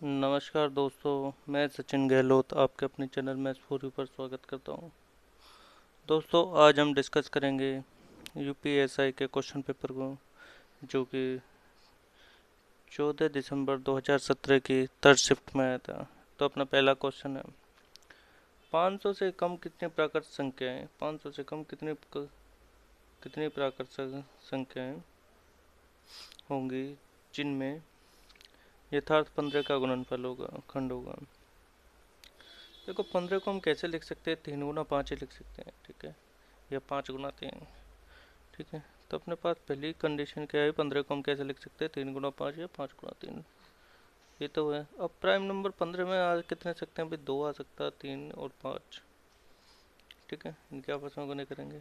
नमस्कार दोस्तों, मैं सचिन गहलोत आपके अपने चैनल मैथ्स फॉर यू पर स्वागत करता हूं। दोस्तों, आज हम डिस्कस करेंगे यूपीएसआई के क्वेश्चन पेपर को, जो कि 14 दिसंबर 2017 की थर्ड शिफ्ट में आया था। तो अपना पहला क्वेश्चन है, 500 से कम कितनी प्राकृत संख्याएं 500 से कम कितनी प्राकृत संख्याएं होंगी जिनमें यथार्थ 15 का गुणनफल होगा, खंड होगा। देखो, 15 को हम कैसे लिख सकते हैं? 3 गुना 5 ही लिख सकते हैं, ठीक है, या 5 गुना 3, ठीक है। तो अपने पास पहली कंडीशन क्या है? 15 को हम कैसे लिख सकते हैं? 3 गुना 5 या 5 गुना 3, ये तो है। अब प्राइम नंबर 15 में आ कितने सकते हैं? भाई 2 आ सकता है, 3 और 5, ठीक है। इनके आपस में गुने करेंगे।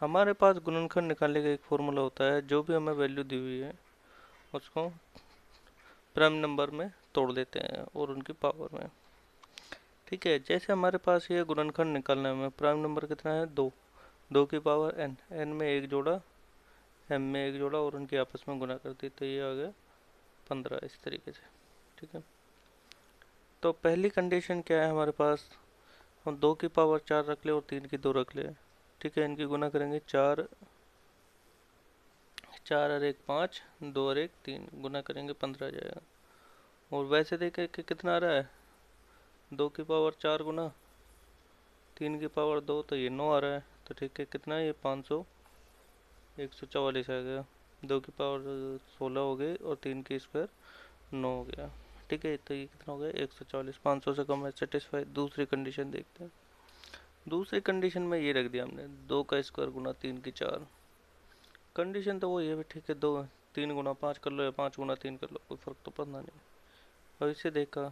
हमारे पास गुणनखंड निकालने का एक फॉर्मूला होता है, जो भी हमें वैल्यू दी हुई है उसको प्राइम नंबर में तोड़ देते हैं और उनकी पावर में, ठीक है। जैसे हमारे पास ये गुणनखंड निकालने में प्राइम नंबर कितना है? 2, 2 की पावर n, n में एक जोड़ा, m में एक जोड़ा और उनकी आपस में गुना कर दी, तो ये आ गया 15, इस तरीके से, ठीक है। तो पहली कंडीशन क्या है हमारे पास? हम 2 की पावर 4 रख ले और 3 की 2 रख ले, ठीक है। इनकी गुना करेंगे, 4 4 और 1 5, 2 और 1 3, गुना करेंगे 15 आ जाएगा। और वैसे देखें कि कितना आ रहा है? 2 की पावर 4 गुना 3 की पावर 2, तो ये 9 आ रहा है। तो ठीक है, कितना है ये? 500, 144 आ गया। 2 की पावर 16 हो गई और 3 की स्क्वायर 9 हो गया, ठीक है। तो ये कितना हो गया? 140। 500 से कम है, सेटिस्फाई। दूसरी कंडीशन देखते हैं। दूसरी कंडीशन में ये रख दिया हमने, 2 का स्क्वायर गुना 3 की 4। कंडीशन तो वही है, ठीक है। 3 गुना 5 कर लो या 5 गुना 3 कर लो, कोई फर्क तो पड़ना नहीं। अब इसे देखा,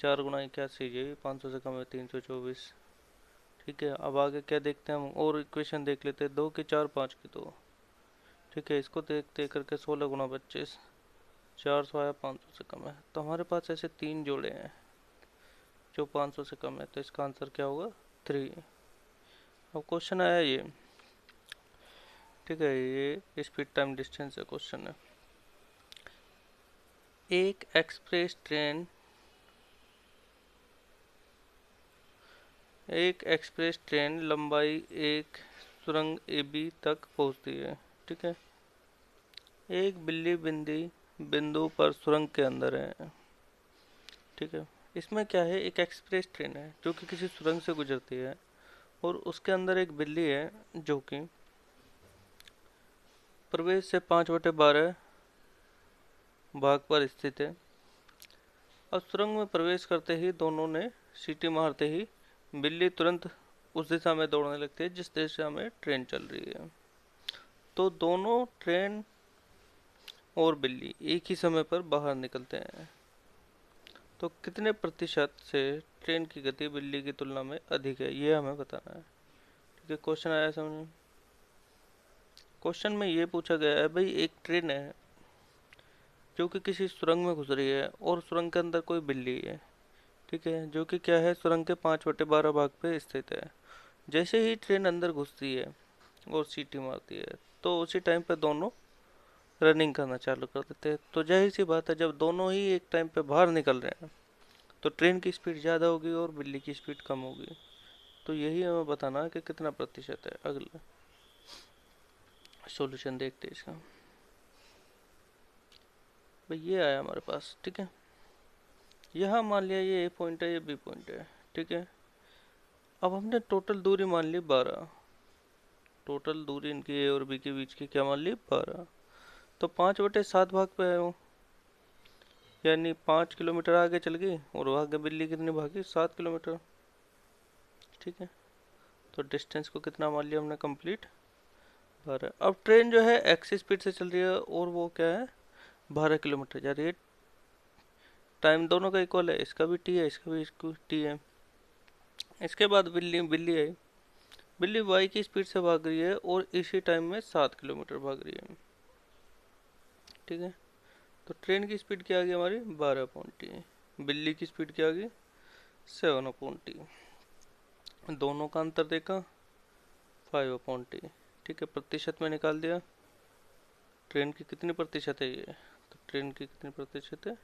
4 गुना 81, ये भी 500 से कम है, 324, ठीक है। अब आगे क्या देखते हैं हम? और इक्वेशन देख लेते हैं, 2 की 4 5 की 2, ठीक है। इसको देखते करके 16 गुना 25, 400 आया, 500 से कम है। तो हमारे पास ऐसे 3 जोड़े हैं जो 500 से कम है, तो इसका आंसर क्या होगा? 3। अब क्वेश्चन आया ये, ठीक है, ये स्पीड टाइम डिस्टेंस का क्वेश्चन है। एक एक्सप्रेस ट्रेन एक एक्सप्रेस ट्रेन लंबाई एक सुरंग AB तक पहुंचती है, ठीक है। एक बिल्ली बिंदु पर सुरंग के अंदर है, ठीक है। इसमें क्या है? एक एक्सप्रेस ट्रेन है जो कि किसी सुरंग से गुजरती है, और उसके अंदर एक बिल्ली है जो कि प्रवेश से 5/12 भाग पर स्थित है। अब सुरंग में प्रवेश करते ही दोनों ने सीटी मारते ही बिल्ली तुरंत उस दिशा में दौड़ने लगती है जिस दिशा में ट्रेन चल रही है। तो दोनों, ट्रेन और बिल्ली, एक ही समय पर बाहर निकलते हैं। तो कितने प्रतिशत से ट्रेन की गति बिल्ली की तुलना में अधिक है, ये हमें बताना है, ठीक है। क्वेश्चन आया समझ में? क्वेश्चन में ये पूछा गया है, भाई एक ट्रेन है जो कि किसी सुरंग में घुस रही है और सुरंग के अंदर कोई बिल्ली है, ठीक है, जो कि क्या है? सुरंग के 5/12 भाग पे स्थित है। जैसे ही ट्रेन अंदर घुसती है और सीटी मारती है, तो उसी टाइम पे दोनों रनिंग करना चालू कर देते हैं। तो जाहिर सी बात है, जब दोनों ही एक टाइम पे बाहर निकल रहे हैं तो ट्रेन की स्पीड ज़्यादा होगी और बिल्ली की स्पीड कम होगी। तो यही हमें बताना है कि कितना प्रतिशत है। अगला सॉल्यूशन देखते हैं इसका। भाई ये आया हमारे पास, ठीक है। यहाँ मान लिया ये A पॉइंट है, ये B पॉइंट है, ठीक है। अब हमने टोटल दूरी मान ली 12। टोटल दूरी इनकी A और B के बीच की क्या मान ली? 12। तो 5/7 भाग पे है वो, यानी 5 किलोमीटर आगे चल गई और आगे बिल्ली कितनी भागी? 7 किलोमीटर, ठीक है। तो डिस्टेंस को कितना मान लिया हमने? कंप्लीट 12। अब ट्रेन जो है एक्स स्पीड से चल रही है और वो क्या है? 12 किलोमीटर जा रही है। टाइम दोनों का इक्वल है, इसका भी टी है, इसका भी टी है। इसके बाद बिल्ली बिल्ली आई। बिल्ली वाई की स्पीड से भाग रही है और इसी टाइम में 7 किलोमीटर भाग रही है, ठीक है। तो ट्रेन की स्पीड क्या आ गई हमारी? 12/टी। बिल्ली की स्पीड क्या आ गई? 7/टी। दोनों का अंतर देखा, 5/टी, ठीक है। प्रतिशत में निकाल दिया, ट्रेन की कितनी प्रतिशत है ये? तो ट्रेन की कितनी प्रतिशत है?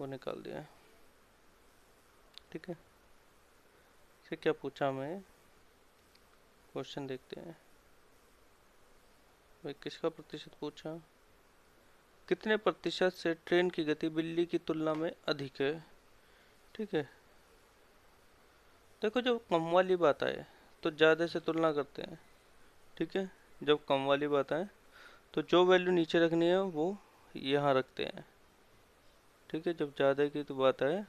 वो निकाल दिया है। ठीक है, से क्या पूछा हमें, क्वेश्चन देखते हैं भाई। किसका प्रतिशत पूछा, कितने प्रतिशत से ट्रेन की गति बिल्ली की तुलना में अधिक है। ठीक है, देखो जब कम वाली बात आए तो ज़्यादा से तुलना करते हैं। ठीक है, जब कम वाली बात आए तो जो वैल्यू नीचे रखनी है वो यहाँ रखते हैं। ठीक है, जब ज़्यादा की तो बात आए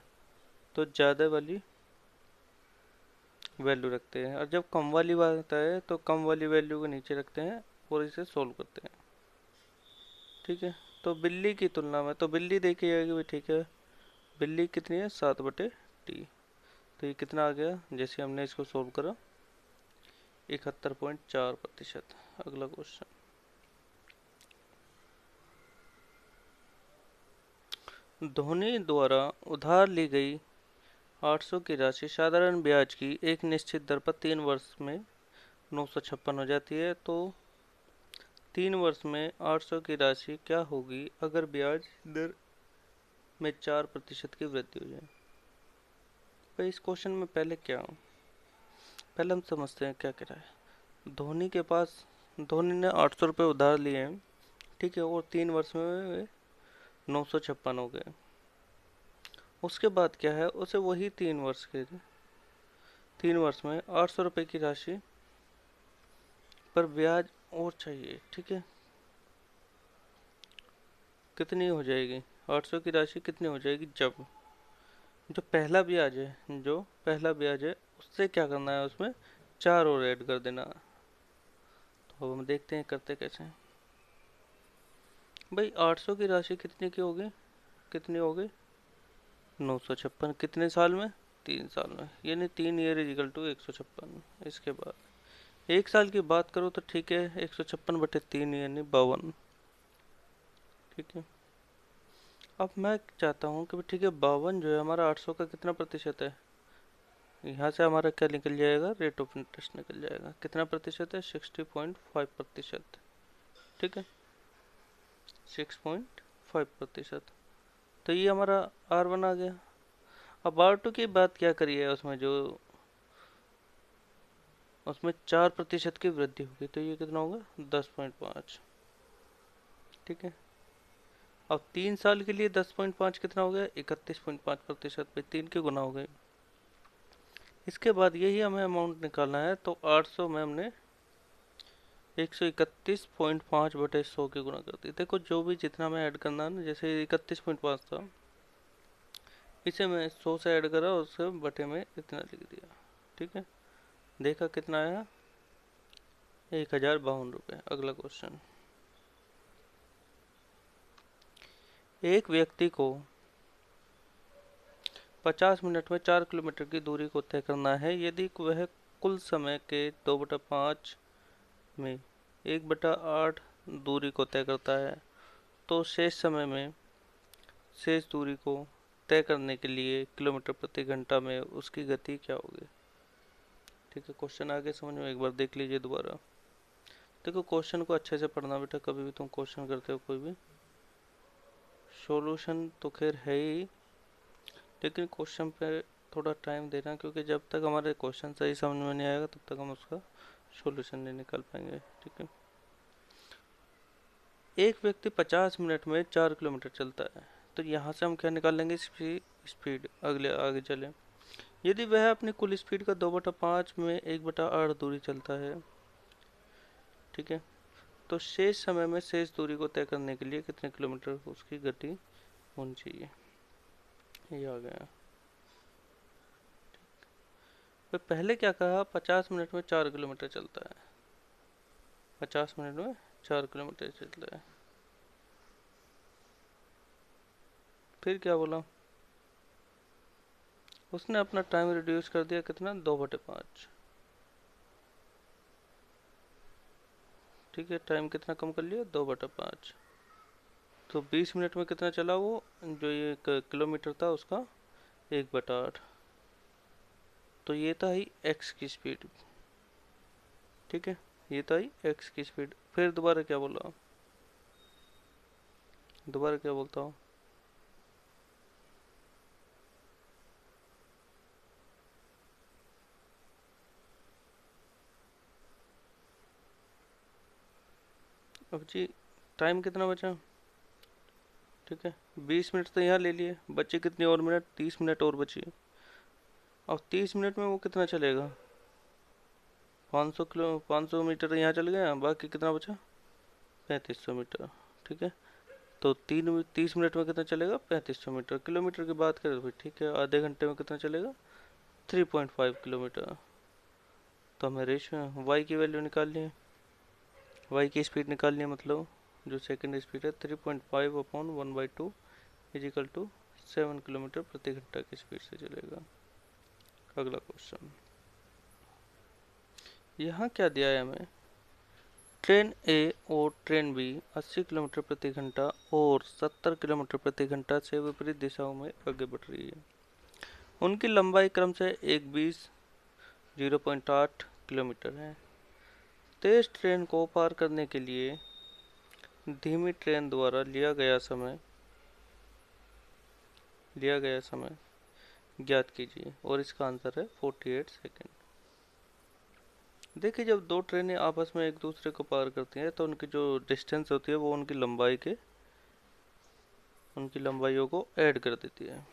तो ज़्यादा वाली वैल्यू रखते हैं, और जब कम वाली बात आए तो कम वाली वैल्यू को नीचे रखते हैं और इसे सोल्व करते हैं। ठीक है, तो बिल्ली की तुलना में तो बिल्ली देखी जाएगी भाई। ठीक है, बिल्ली कितनी है, 7/टी। तो ये कितना आ गया, जैसे हमने इसको सोल्व करा, 71.4%। अगला क्वेश्चन, धोनी द्वारा उधार ली गई 800 की राशि साधारण ब्याज की एक निश्चित दर पर 3 वर्ष में 956 हो जाती है, तो 3 वर्ष में 800 की राशि क्या होगी अगर ब्याज दर में 4% की वृद्धि हो जाए। भाई इस क्वेश्चन में पहले क्या हो, पहले हम समझते हैं क्या कह रहा है। धोनी ने 800 रुपये उधार लिए हैं। ठीक है, और 3 वर्ष में 956 हो गए। उसके बाद क्या है, उसे वही 3 वर्ष में 800 रुपये की राशि पर ब्याज और चाहिए। ठीक है, कितनी हो जाएगी, 800 की राशि कितनी हो जाएगी, जब जो पहला ब्याज है उससे क्या करना है, उसमें 4 और ऐड कर देना। तो हम देखते हैं करते कैसे हैं। भाई 800 की राशि कितने की होगी, कितनी होगी, 956। कितने साल में, 3 साल में, यानी 3 ईयर = 156। इसके बाद 1 साल की बात करो तो ठीक है, 156/3 यानी 52। ठीक है, अब मैं चाहता हूँ कि ठीक है 52 जो है हमारा 800 का कितना प्रतिशत है, यहाँ से हमारा क्या निकल जाएगा, रेट ऑफ इंटरेस्ट निकल जाएगा। कितना प्रतिशत है, 60.5%। ठीक है, 6.5%। तो ये हमारा R1 आ गया। अब R2 की बात क्या करी है, उसमें 4% की वृद्धि होगी, तो ये कितना होगा, 10.5। ठीक है, अब 3 साल के लिए 10.5 कितना हो गया, 31.5%। पे 3 के गुना हो गए। इसके बाद यही हमें अमाउंट निकालना है, तो 800 में हमने 131.5/100 के गुना कर दी। देखो जो भी जितना हमें ऐड करना है ना, जैसे 31.5 था, इसे मैं 100 से ऐड करा और उससे बटे में इतना लिख दिया। ठीक है, देखा कितना आया, 1052 रुपये। अगला क्वेश्चन, एक व्यक्ति को 50 मिनट में 4 किलोमीटर की दूरी को तय करना है। यदि वह कुल समय के 2/5 में 1/8 दूरी को तय करता है, तो शेष दूरी को तय करने के लिए किलोमीटर प्रति घंटा में उसकी गति क्या होगी। ठीक है, क्वेश्चन आगे समझ में, एक बार देख लीजिए दोबारा। देखो क्वेश्चन को अच्छे से पढ़ना बेटा, कभी भी तुम क्वेश्चन करते हो कोई भी, सॉल्यूशन तो खैर है ही, लेकिन क्वेश्चन पे थोड़ा टाइम देना, क्योंकि जब तक हमारे क्वेश्चन सही समझ में नहीं आएगा तब तक हम उसका सॉल्यूशन नहीं निकाल पाएंगे। ठीक है, एक व्यक्ति 50 मिनट में 4 किलोमीटर चलता है, तो यहाँ से हम क्या निकाल लेंगे, स्पीड। आगे चले, यदि वह अपनी कुल स्पीड का 2/5 में 1/8 दूरी चलता है। ठीक है, तो शेष समय में शेष दूरी को तय करने के लिए कितने किलोमीटर उसकी गति होनी चाहिए, ये आ गया। तो पहले क्या कहा, 50 मिनट में 4 किलोमीटर चलता है, 50 मिनट में 4 किलोमीटर चलता है। फिर क्या बोला, उसने अपना टाइम रिड्यूस कर दिया, कितना, 2/5। ठीक है, टाइम कितना कम कर लिया, 2/5। तो 20 मिनट में कितना चला वो, जो ये किलोमीटर था उसका 1/8। तो ये था ही एक्स की स्पीड। ठीक है, ये था ही एक्स की स्पीड। फिर दोबारा क्या बोला, दोबारा क्या बोलता हूँ, अब जी टाइम कितना बचा? ठीक है, 20 मिनट तो यहाँ ले लिए, बचे कितनी और मिनट? 30 मिनट और बची। अब 30 मिनट में वो कितना चलेगा? 500 मीटर यहाँ चल गया, बाकी कितना बचा? 3500 मीटर। ठीक है, तो 30 मिनट में कितना चलेगा? 3500 मीटर। किलोमीटर की बात करें तो फिर ठीक है, आधे घंटे में कितना चलेगा? 3.5 किलोमीटर। तो हमें रेशियो वाई की वैल्यू निकालनी है, वाई की स्पीड निकालनी है, मतलब जो सेकंड स्पीड है 3.5/1/2 इजिकल टू 7 किलोमीटर प्रति घंटा की स्पीड से चलेगा। अगला क्वेश्चन, यहाँ क्या दिया है हमें? ट्रेन ए और ट्रेन बी 80 किलोमीटर प्रति घंटा और 70 किलोमीटर प्रति घंटा से विपरीत दिशाओं में आगे बढ़ रही है। उनकी लंबाई क्रम से 1:20, 0.8 किलोमीटर है। तेज ट्रेन को पार करने के लिए धीमी ट्रेन द्वारा लिया गया समय ज्ञात कीजिए, और इसका आंसर है 48 सेकेंड। देखिए, जब दो ट्रेनें आपस में एक दूसरे को पार करती हैं तो उनकी जो डिस्टेंस होती है वो उनकी लंबाइयों को ऐड कर देती है।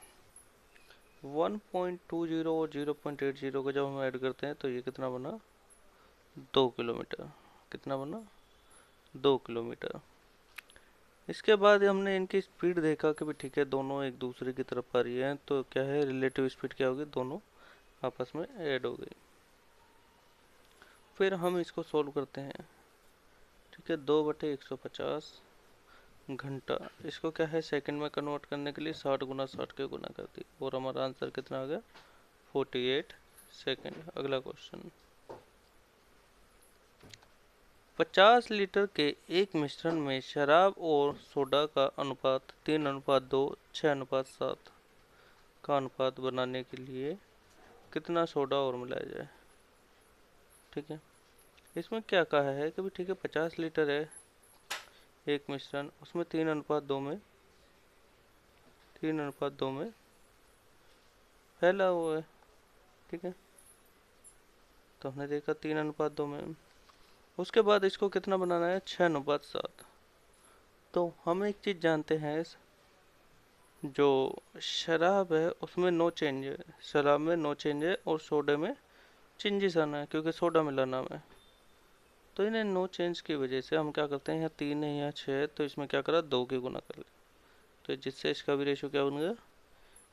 1.20 और 0.80 को जब हम ऐड करते हैं तो ये कितना बना? 2 किलोमीटर। कितना बना? 2 किलोमीटर। इसके बाद हमने इनकी स्पीड देखा कि भी ठीक है, दोनों एक दूसरे की तरफ आ रही है, तो क्या है, रिलेटिव स्पीड क्या होगी? दोनों आपस में ऐड हो गई। फिर हम इसको सोल्व करते हैं। ठीक है, 2/150 घंटा, इसको क्या है, सेकंड में कन्वर्ट करने के लिए 60 गुना 60 के गुना कर दी, और हमारा आंसर कितना आ गया? 48 सेकंड। अगला क्वेश्चन, 50 लीटर के एक मिश्रण में शराब और सोडा का अनुपात 3:2, 6:7 का अनुपात बनाने के लिए कितना सोडा और मिलाया जाए? ठीक है, इसमें क्या कहा है कि भी ठीक है, 50 लीटर है एक मिश्रण, उसमें 3:2 में फैला हुआ है। ठीक है, तो हमने देखा 3:2 में। उसके बाद इसको कितना बनाना है? 6:7। तो हम एक चीज जानते हैं, जो शराब है उसमें नो चेंज है, शराब में नो चेंज है, और सोडे में चेंजेस आना है क्योंकि सोडा मिलाना है। तो इन्हें नो चेंज की वजह से हम क्या करते हैं, यहाँ 3 है यहाँ 6 है, तो इसमें क्या करा, 2 की गुना कर लिया, तो जिससे इसका भी रेशियो क्या बन गया?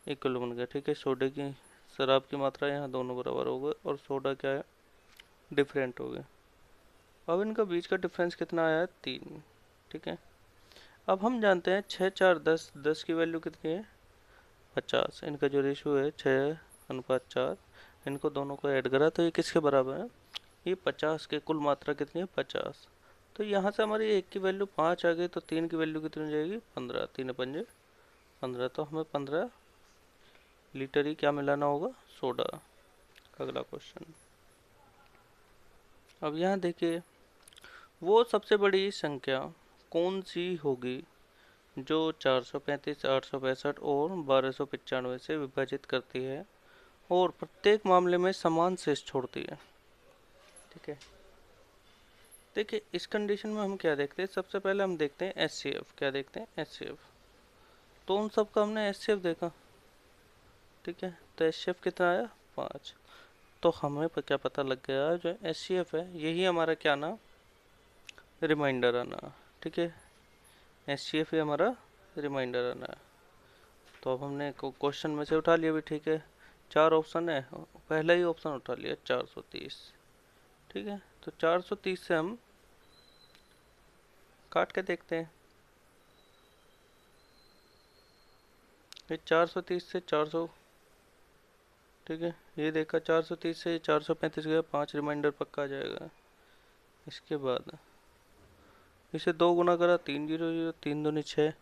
इक्वल बन गया। ठीक है, सोडे की शराब की मात्रा यहाँ दोनों बराबर हो गए, और सोडा क्या है, डिफरेंट हो गए। अब इनका बीच का डिफरेंस कितना आया है? 3। ठीक है, अब हम जानते हैं 6, 4, 10, 10 की वैल्यू कितनी है? 50। इनका जो रेशियो है 6:4, इनको दोनों को ऐड करा तो ये किसके बराबर है? ये 50 के कुल मात्रा कितनी है? 50। तो यहाँ से हमारी एक की वैल्यू 5 आ गई, तो 3 की वैल्यू कितनी हो जाएगी? 15। 3 पंजे 15, तो हमें 15 लीटर ही क्या मिलाना होगा? सोडा। अगला क्वेश्चन, अब यहाँ देखिए, वो सबसे बड़ी संख्या कौन सी होगी जो 435, 865 और 1295 से विभाजित करती है और प्रत्येक मामले में समान शेष छोड़ती है? ठीक है, देखिए इस कंडीशन में हम क्या देखते हैं, सबसे पहले हम देखते हैं एचसीएफ। क्या देखते हैं? एचसीएफ। तो उन सब का हमने एचसीएफ देखा। ठीक है, तो एचसीएफ कितना आया? 5। तो हमें क्या पता लग गया, जो एचसीएफ है यही हमारा क्या ना, रिमाइंडर आना। ठीक है, एचसीएफ ही हमारा रिमाइंडर आना है। तो अब हमने क्वेश्चन में से उठा लिया भी। ठीक है, 4 ऑप्शन है, पहला ही ऑप्शन उठा लिया 430। ठीक है, तो 430 से हम काट के देखते हैं। ये 430 से 400, ठीक है, ये देखा 430 से 435 गया, 5 रिमाइंडर पक्का आ जाएगा। इसके बाद इसे 2 गुना करा, 300, 3 दूनी 6।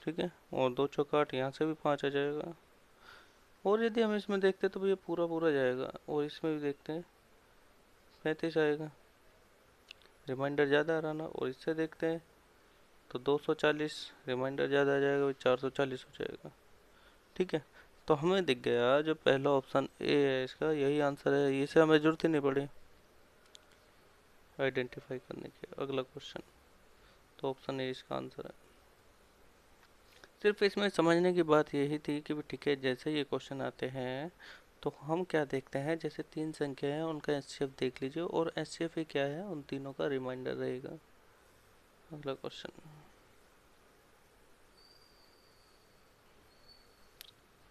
ठीक है, और 2 चौका 8, यहाँ से भी 5 आ जाएगा। और यदि हम इसमें देखते तो ये पूरा पूरा जाएगा, और इसमें भी देखते हैं 35 आएगा, रिमाइंडर ज़्यादा आ रहा ना। और इससे देखते हैं तो 240, रिमाइंडर ज़्यादा आ जाएगा, 440 हो जाएगा। ठीक है, तो हमें दिख गया जो पहला ऑप्शन ए है इसका यही आंसर है, इसे हमें जरूरत ही नहीं पड़ी। आइडेंटिफाई करने की। अगला क्वेश्चन, तो ऑप्शन ए इसका आंसर है। सिर्फ इसमें समझने की बात यही थी कि ठीक है, जैसे ये क्वेश्चन आते हैं तो हम क्या देखते हैं, जैसे तीन संख्या है उनका एचसीएफ देख लीजिए, और एचसीएफ ही क्या है, उन तीनों का रिमाइंडर रहेगा। अगला क्वेश्चन,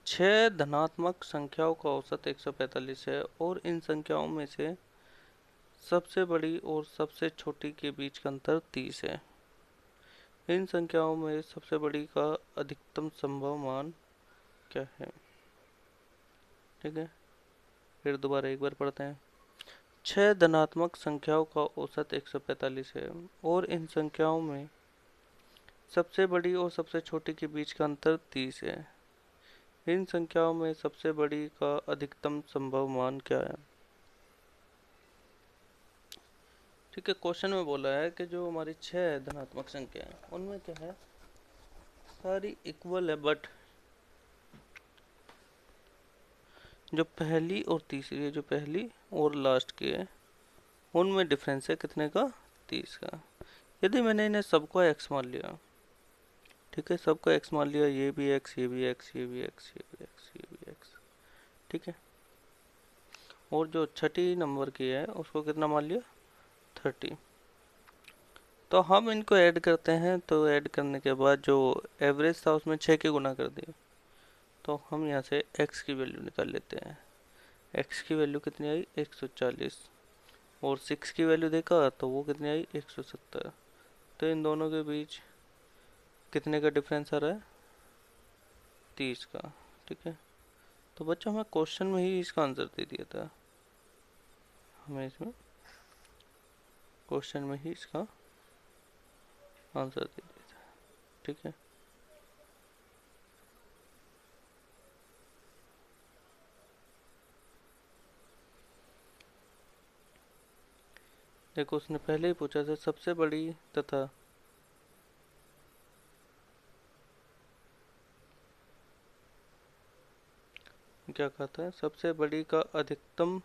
6 धनात्मक संख्याओं का औसत 145 है और इन संख्याओं में से सबसे बड़ी और सबसे छोटी के बीच का अंतर 30 है। इन संख्याओं में सबसे बड़ी का अधिकतम संभव मान क्या है? ठीक है, फिर दोबारा एक बार पढ़ते हैं। 6 धनात्मक संख्याओं का औसत 145 है और इन संख्याओं में सबसे बड़ी और सबसे छोटी के बीच का अंतर 30 है। इन संख्याओं में सबसे बड़ी का अधिकतम संभव मान क्या है? ठीक है, क्वेश्चन में बोला है कि जो हमारी 6 धनात्मक संख्या है उनमें क्या है, सारी इक्वल है, बट जो पहली और तीसरी है, जो पहली और लास्ट की है, उनमें डिफरेंस है कितने का? 30 का। यदि मैंने इन्हें सबको एक्स मान लिया, ठीक है, सबको एक्स मान लिया, ये भी एक्स, ये भी एक्स, ये भी एक्स, ये भी एक्स, ये भी एक्स, ठीक है, और जो छठी नंबर की है उसको कितना मान लिया? 30। तो हम इनको ऐड करते हैं, तो ऐड करने के बाद जो एवरेज था उसमें 6 के गुना कर दिए, तो हम यहाँ से x की वैल्यू निकाल लेते हैं। x की वैल्यू कितनी आई? 140। और 6 की वैल्यू देखा तो वो कितनी आई? 170। तो इन दोनों के बीच कितने का डिफरेंस आ रहा है? 30 का। ठीक है, तो बच्चों हमें क्वेश्चन में ही इसका आंसर दे दिया था, हमें इसमें क्वेश्चन में ही इसका आंसर दे दिया था। ठीक है, देखो उसने पहले ही पूछा था सबसे बड़ी तथा क्या कहता है, सबसे बड़ी का अधिकतम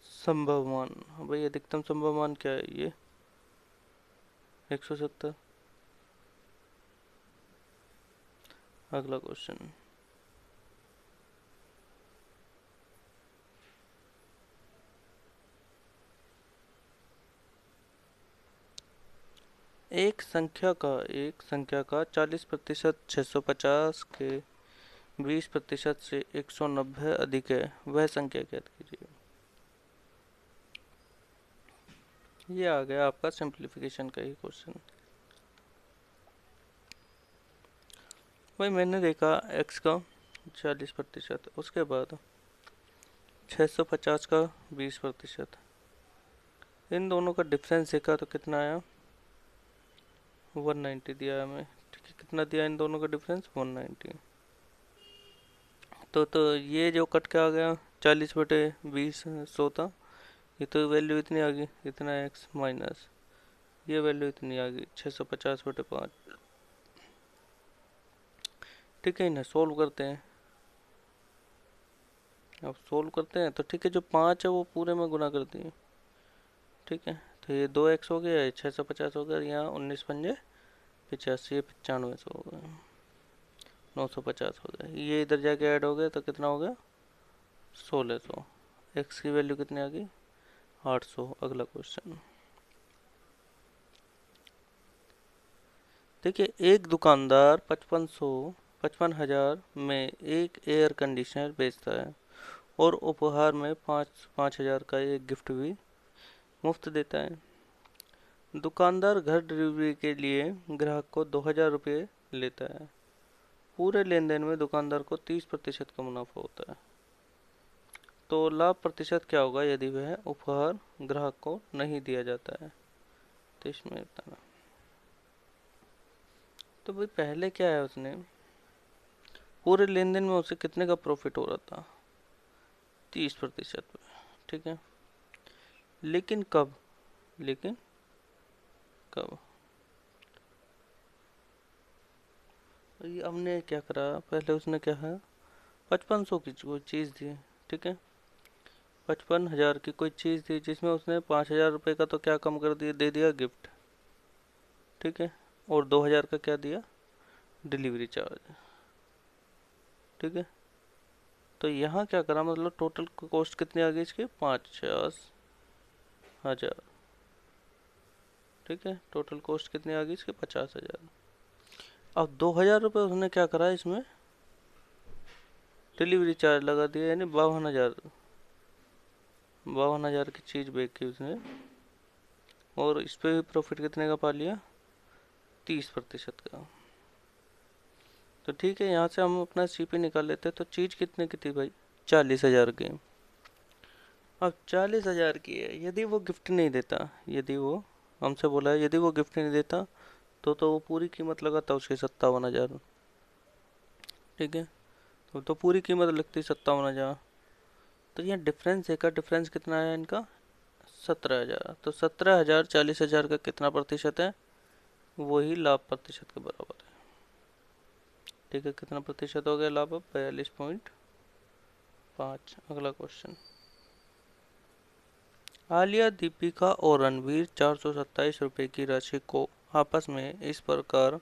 संभव मान। भाई अधिकतम संभव मान क्या है? ये 170। अगला क्वेश्चन, एक संख्या का 40% 650 के 20% से 190 अधिक है, वह संख्या ज्ञात कीजिए। ये आ गया आपका सिंप्लीफिकेशन का ही क्वेश्चन। भाई मैंने देखा x का 40%, उसके बाद 650 का 20%, इन दोनों का डिफरेंस देखा तो कितना आया? 190 दिया है हमें। ठीक है, कितना दिया इन दोनों का डिफरेंस? 190। तो ये जो कट के आ गया 40/20 100 था, ये तो वैल्यू इतनी आ गई, इतना x माइनस ये वैल्यू इतनी आ गई 650/5। ठीक है, इन्हें सोल्व करते हैं। अब सोल्व करते हैं तो ठीक है, जो 5 है वो पूरे में गुना कर दिए। ठीक है, तो ये 2x हो गया, 650 हो गया, यहाँ 19×5 = 85, 9500 हो गया, 950 हो गया, ये इधर जाके ऐड हो गया तो कितना हो गया? 1600। x की वैल्यू कितनी आ गई? 800। अगला क्वेश्चन, देखिए एक दुकानदार 55,000 में एक एयर कंडीशनर बेचता है और उपहार में 5,000 का एक गिफ्ट भी मुफ्त देता है। दुकानदार घर डिलीवरी के लिए ग्राहक को 2,000 रुपये लेता है। पूरे लेन देन में दुकानदार को 30% का मुनाफा होता है। तो लाभ प्रतिशत क्या होगा यदि वह उपहार ग्राहक को नहीं दिया जाता है? तो इसमें बताना। तो भाई पहले क्या है, उसने पूरे लेन देन में उसे कितने का प्रॉफिट हो रहा था? 30%। ठीक है, लेकिन कब? लेकिन कब? ये हमने क्या करा, पहले उसने क्या है 5500 की कोई चीज़ दी। ठीक है, 55,000 की कोई चीज़ थी जिसमें उसने 5,000 रुपये का तो क्या कम कर दिया, दे दिया गिफ्ट, ठीक है, और 2,000 का क्या दिया, डिलीवरी चार्ज, ठीक है। तो यहाँ क्या करा, मतलब टोटल कॉस्ट कितनी आ गई इसकी, 50,000, ठीक है। टोटल कॉस्ट कितनी आ गई इसकी, 50,000। अब 2,000 रुपये उसने क्या करा, इसमें डिलीवरी चार्ज लगा दिया, यानी 52,000, 52,000 की चीज़ बेची उसने, और इस पे भी प्रॉफिट कितने का पा लिया, 30% का। तो ठीक है, यहाँ से हम अपना सीपी निकाल लेते हैं। तो चीज़ कितने की थी भाई, 40,000 की। अब 40,000 की है, यदि वो गिफ्ट नहीं देता, यदि वो हमसे बोला है यदि वो गिफ्ट नहीं देता तो वो पूरी कीमत लगाता उसकी 57,000, ठीक है। तो पूरी कीमत लगती 57,000। तो यहाँ डिफरेंस है का, डिफरेंस कितना है इनका, 17,000। तो 17,000 40,000 का कितना प्रतिशत है, वही लाभ प्रतिशत के बराबर है, ठीक है। कितना प्रतिशत हो गया लाभ, अब 42.5। अगला क्वेश्चन, आलिया, दीपिका और रणवीर 427 रुपये की राशि को आपस में इस प्रकार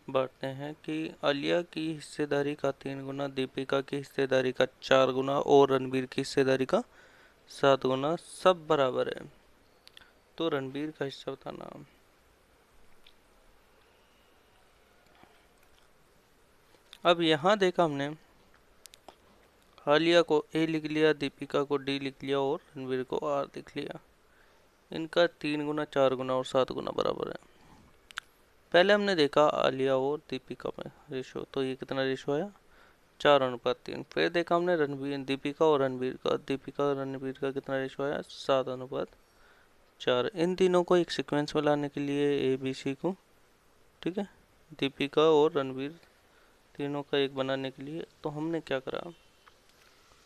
बांटते हैं कि आलिया की हिस्सेदारी का 3 गुना, दीपिका की हिस्सेदारी का 4 गुना और रणवीर की हिस्सेदारी का 7 गुना, सब बराबर है। तो रणवीर का हिस्सा बताना। अब यहाँ देखा हमने, आलिया को ए लिख लिया, दीपिका को डी लिख लिया और रणवीर को आर लिख लिया। इनका 3 गुना, 4 गुना और 7 गुना बराबर है। पहले हमने देखा आलिया और दीपिका में रेशो, तो ये कितना रेशो आया, 4:3। फिर देखा हमने रणवीर, दीपिका और रणवीर का, दीपिका और रणवीर का कितना रेशो आया, 7:4। इन तीनों को एक सीक्वेंस में लाने के लिए ए बी सी को, ठीक है, दीपिका और रणवीर तीनों का एक बनाने के लिए, तो हमने क्या करा,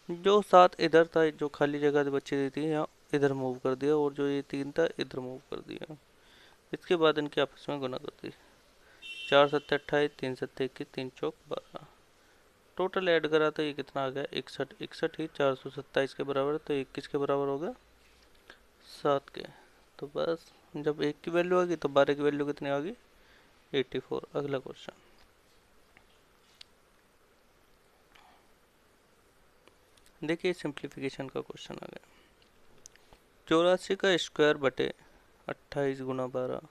जो 7 इधर था, जो खाली जगह बची रही थी, यहाँ इधर मूव कर दिया, और जो ये 3 था इधर मूव कर दिया। इसके बाद इनके आपस में गुना कर दी, 4×7 = 28, 3×7 = 21, 3×4 = 12। टोटल ऐड करा तो ये कितना आ गया, 61। 61 ही 427 के बराबर है, तो 21 के बराबर हो गया, 7 के। तो बस जब 1 की वैल्यू आ गई तो 12 की वैल्यू कितनी आ गई, 84। अगला क्वेश्चन, देखिए सिंप्लीफिकेशन का क्वेश्चन आ गया। 84 का स्क्वायर बटे 28 गुना 12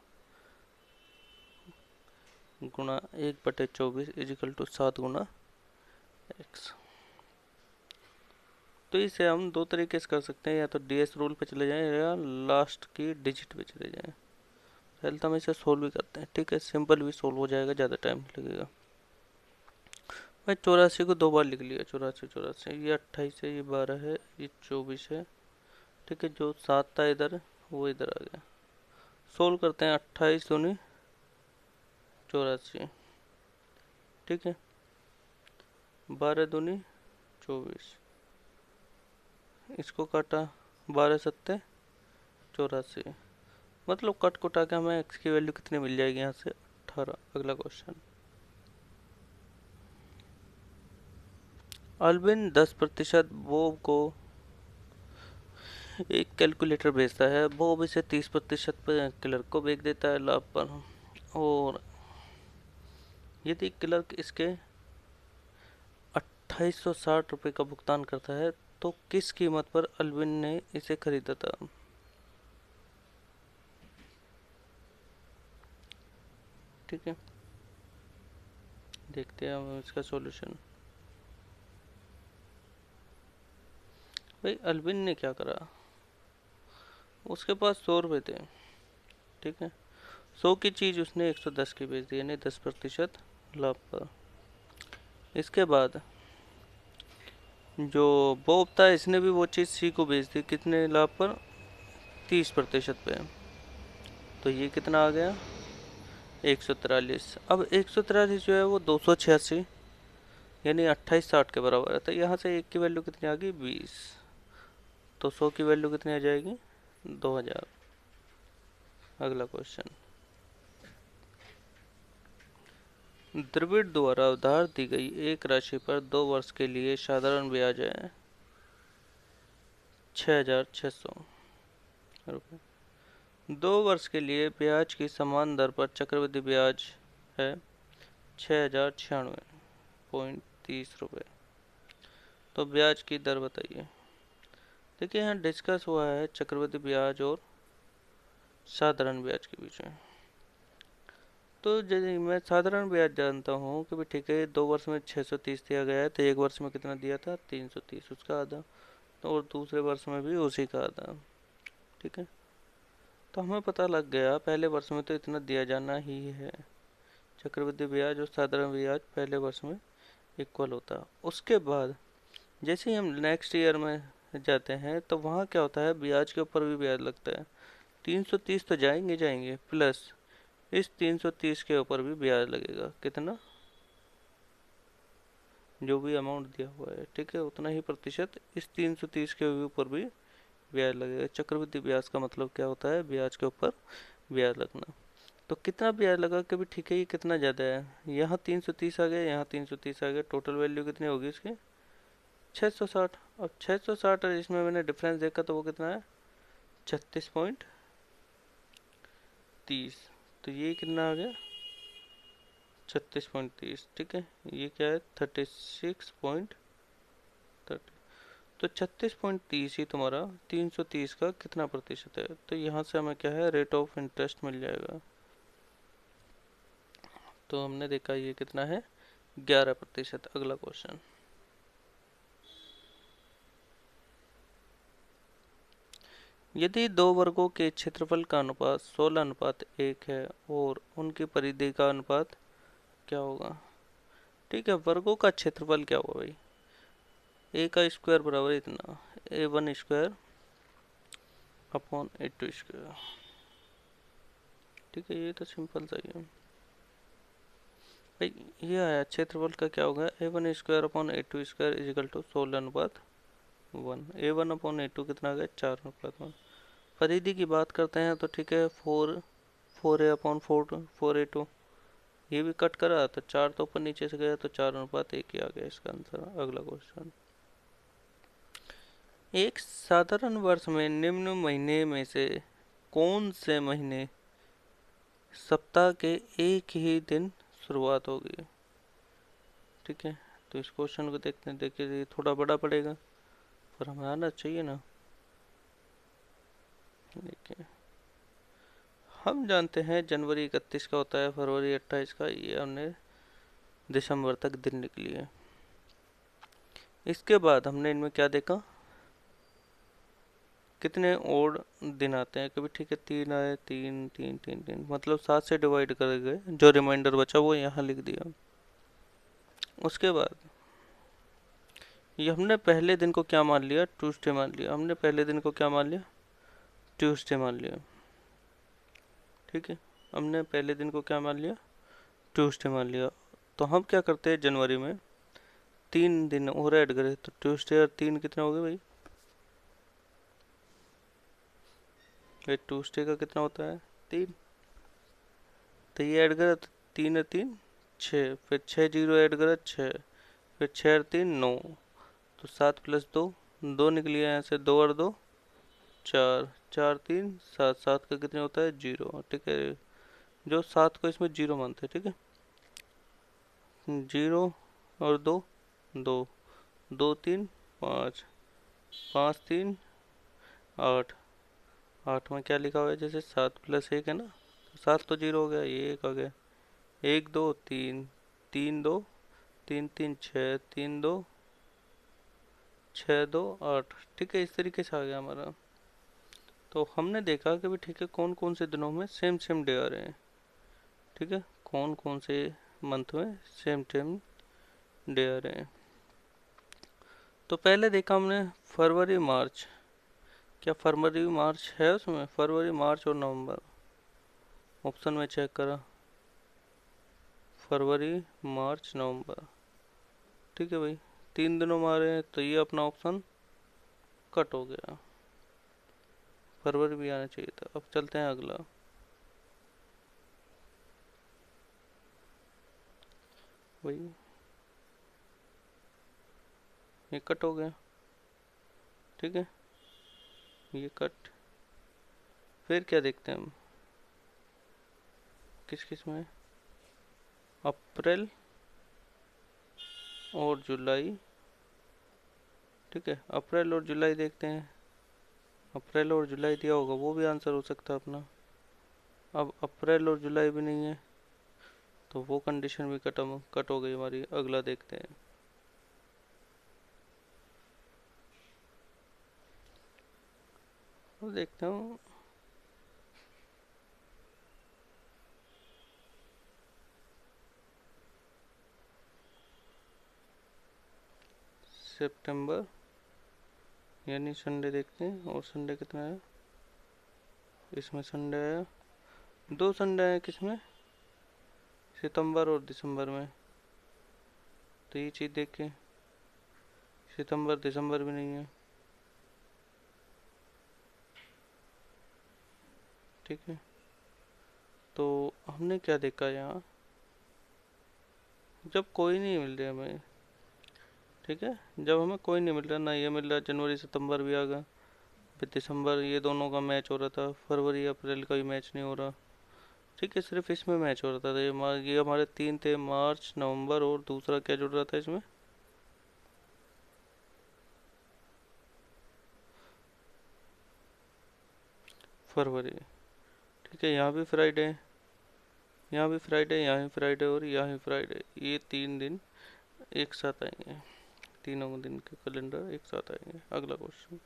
गुना 1/24 = 7 गुना x। तो इसे हम दो तरीके से कर सकते हैं, या तो डीएस रूल पे चले जाएं या लास्ट की डिजिट पे चले जाएं। पहले तो हम इसे सोल्व भी करते हैं, ठीक है, सिंपल भी सोल्व हो जाएगा, ज़्यादा टाइम नहीं लगेगा। भाई 84 को 2 बार लिख लिया, 84 84, ये 28 है, ये 12 है, ये 24 है, ठीक है। जो 7 था इधर, वो इधर आ गया। सोल्व करते हैं, 28 दूनी 84, ठीक है, 12 दूनी 24, इसको काटा, 12×7 = 84, मतलब कट कुटा के हमें x की वैल्यू कितनी मिल जाएगी यहाँ से, 18। अगला क्वेश्चन, अल्विन 10% बॉब को एक कैलकुलेटर बेचता है, बॉब इसे 30% पर क्लर्क को बेच देता है लाभ पर, और यदि क्लर्क इसके 2860 रुपये का भुगतान करता है तो किस कीमत पर अल्विन ने इसे खरीदा था, ठीक है। देखते हैं हम इसका सॉल्यूशन। भाई अल्विन ने क्या करा, उसके पास 100 रुपये थे, ठीक है, 100 की चीज़ उसने 110 की बेच दी, यानी 10% लाभ पर। इसके बाद जो बॉब था, इसने भी वो चीज़ सी को बेच दी, कितने लाभ पर, 30% पे। तो ये कितना आ गया, 143। अब 143 जो है वो 286 यानी 2860 के बराबर है। तो यहाँ से एक की वैल्यू कितनी आ गई, 20। तो 100 की वैल्यू कितनी आ जाएगी, 2000। अगला क्वेश्चन, द्रविड़ द्वारा उधार दी गई एक राशि पर 2 वर्ष के लिए साधारण ब्याज है 6,600 रुपये। 2 वर्ष के लिए ब्याज की समान दर पर चक्रवृद्धि ब्याज है 6,096.30 रुपये। तो ब्याज की दर बताइए। देखिए यहाँ डिस्कस हुआ है चक्रवृद्धि ब्याज और साधारण ब्याज के बीच में। तो जैसे मैं साधारण ब्याज जानता हूँ कि भाई ठीक है 2 वर्ष में 630 दिया गया है, तो 1 वर्ष में कितना दिया था 330, उसका आधा। तो और दूसरे वर्ष में भी उसी का आधा। ठीक है, तो हमें पता लग गया पहले वर्ष में तो इतना दिया जाना ही है। चक्रवृद्धि ब्याज और साधारण ब्याज पहले वर्ष में इक्वल होता है। उसके बाद जैसे ही हम नेक्स्ट ईयर में जाते हैं तो वहाँ क्या होता है, ब्याज के ऊपर भी ब्याज लगता है। 330 तो जाएंगे जाएंगे, प्लस इस 330 के ऊपर भी ब्याज लगेगा। कितना, जो भी अमाउंट दिया हुआ है, ठीक है, उतना ही प्रतिशत इस 330 के ऊपर भी ब्याज लगेगा। चक्रवृद्धि ब्याज का मतलब क्या होता है, ब्याज के ऊपर ब्याज लगना। तो कितना ब्याज लगा कि भी ठीक है ये कितना ज़्यादा है, यहाँ 330 आ गया, यहाँ 330 आ गया, टोटल वैल्यू कितनी होगी इसकी 660। अब 660 और इसमें मैंने डिफरेंस देखा तो वो कितना है 36.30। तो ये कितना आ गया 36.30। ठीक है, ये क्या है 36.30। तो 36.30 ही तुम्हारा 330 का कितना प्रतिशत है। तो यहाँ से हमें क्या है रेट ऑफ इंटरेस्ट मिल जाएगा। तो हमने देखा ये कितना है 11%। अगला क्वेश्चन, यदि दो वर्गों के क्षेत्रफल का अनुपात 16:1 है और उनकी परिधि का अनुपात क्या होगा। ठीक है, वर्गों का क्षेत्रफल क्या होगा भाई, ए का स्क्वायर बराबर इतना, A1 square upon A2 square. ठीक है, ये तो सिंपल सा ही है भाई। ये आया क्षेत्रफल का क्या होगा, A1 square upon A2 square is equal to 16:1। A1/A2 कितना आ गया 4:1। परिधि की बात करते हैं तो ठीक है 4A/4 ये भी कट करा तो 4 तो ऊपर नीचे से गया तो 4:1 ही आ गया इसका आंसर। अगला क्वेश्चन, एक साधारण वर्ष में निम्न महीने में से कौन से महीने सप्ताह के एक ही दिन शुरुआत होगी। ठीक है, तो इस क्वेश्चन को देखते हैं। देखिए ये थोड़ा बड़ा पड़ेगा पर हमें आना चाहिए ना। देखिए हम जानते हैं जनवरी 31 का होता है, फरवरी 28 का, ये हमने दिसंबर तक दिन निकली है। इसके बाद हमने इनमें क्या देखा, कितने ओड दिन आते हैं। कभी ठीक है 3 आए, 3 3 3 3, मतलब 7 से डिवाइड कर गए, जो रिमाइंडर बचा वो यहाँ लिख दिया। उसके बाद ये हमने पहले दिन को क्या मान लिया, ट्यूसडे मान लिया। हमने पहले दिन को क्या मान लिया, ट्यूसडे मान लिया। ठीक है, हमने पहले दिन को क्या मान लिया, ट्यूसडे मान लिया। तो हम क्या करते हैं जनवरी में 3 दिन और ऐड करें, तो ट्यूसडे और 3 कितना हो गया भाई, ट्यूसडे का कितना होता है 3। तो ये ऐड करा तो 3 और 3 6, फिर 6 जीरो ऐड करा 6, फिर 6 और 3 9, तो 7 प्लस 2 2 निकली है यहाँ से, 2 और 2 4, 4 3 7, 7 का कितने होता है 0। ठीक है, जो 7 को इसमें 0 मानते हैं। ठीक है, 0 और 2 2, 2 3 5, 5 3 8, 8 में क्या लिखा हुआ है, जैसे 7+1 है ना, 7 तो 0 हो गया, ये 1 आ गया, 1 2 3 3 2 3 3 6 3 2 6 2 8। ठीक है, इस तरीके से आ गया हमारा। तो हमने देखा कि भी ठीक है कौन कौन से दिनों में सेम सेम डे आ रहे हैं। ठीक है, कौन कौन से मंथ में सेम सेम डे आ रहे हैं। तो पहले देखा हमने फरवरी मार्च, क्या फरवरी मार्च है उसमें, फरवरी मार्च और नवंबर। ऑप्शन में चेक करा, फरवरी मार्च नवंबर। ठीक है भाई, 3 दिनों में आ रहे हैं, तो ये अपना ऑप्शन कट हो गया, फरवरी भी आना चाहिए था। अब चलते हैं अगला, भाई ये कट हो गया। ठीक है, ये कट। फिर क्या देखते हैं हम, किस किस में, अप्रैल और जुलाई। ठीक है, अप्रैल और जुलाई देखते हैं। अप्रैल और जुलाई दिया होगा, वो भी आंसर हो सकता है अपना। अब अप्रैल और जुलाई भी नहीं है, तो वो कंडीशन भी कट हो गई हमारी। अगला देखते हैं। अब देखता हूँ, सितंबर, यानी संडे देखते हैं। और संडे कितना है इसमें, संडे है, 2 संडे हैं किसमें, सितंबर और दिसंबर में। तो ये चीज़ देख के, सितंबर दिसंबर भी नहीं है। ठीक है, तो हमने क्या देखा यहाँ, जब कोई नहीं मिल रहा हमें। ठीक है, जब हमें कोई नहीं मिल रहा, ना ये मिल रहा, जनवरी सितंबर भी आ गया, फिर दिसंबर ये दोनों का मैच हो रहा था, फरवरी अप्रैल का भी मैच नहीं हो रहा। ठीक है, सिर्फ इसमें मैच हो रहा था। तो ये हमारे 3 थे, मार्च नवंबर, और दूसरा क्या जुड़ रहा था इसमें, फरवरी। ठीक है, यहाँ भी फ्राइडे, यहाँ भी फ्राइडे, यहाँ भी फ्राइडे और यहाँ भी फ्राइडे। ये 3 दिन एक साथ आएंगे, तीनों दिन के कैलेंडर एक साथ आएंगे। अगला क्वेश्चन,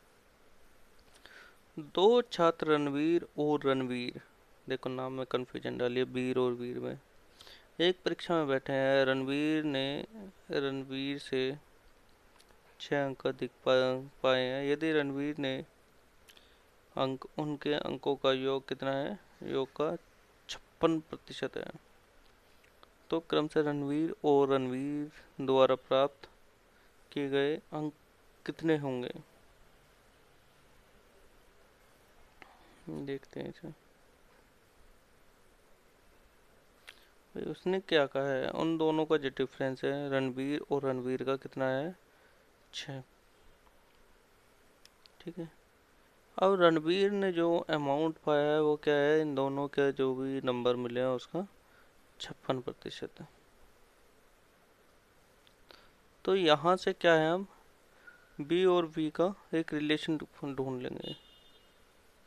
दो छात्र रणवीर और रणवीर, देखो नाम में कंफ्यूजन डालिए, वीर और वीर में, एक परीक्षा में बैठे हैं। रणवीर ने रणवीर से 6 अंक अधिक पाए हैं। यदि रणवीर ने उनके अंकों का योग कितना है, योग का 56% है, तो क्रम से रणवीर और रणवीर द्वारा प्राप्त किए गए अंक कितने होंगे। देखते हैं इसे। भाई उसने क्या कहा है, उन दोनों का जो डिफरेंस है, रणवीर और रणवीर का कितना है, 6। ठीक है, अब रणवीर ने जो अमाउंट पाया है वो क्या है, इन दोनों के जो भी नंबर मिले हैं उसका 56% है। तो यहाँ से क्या है, हम बी और वी का एक रिलेशन ढूंढ लेंगे।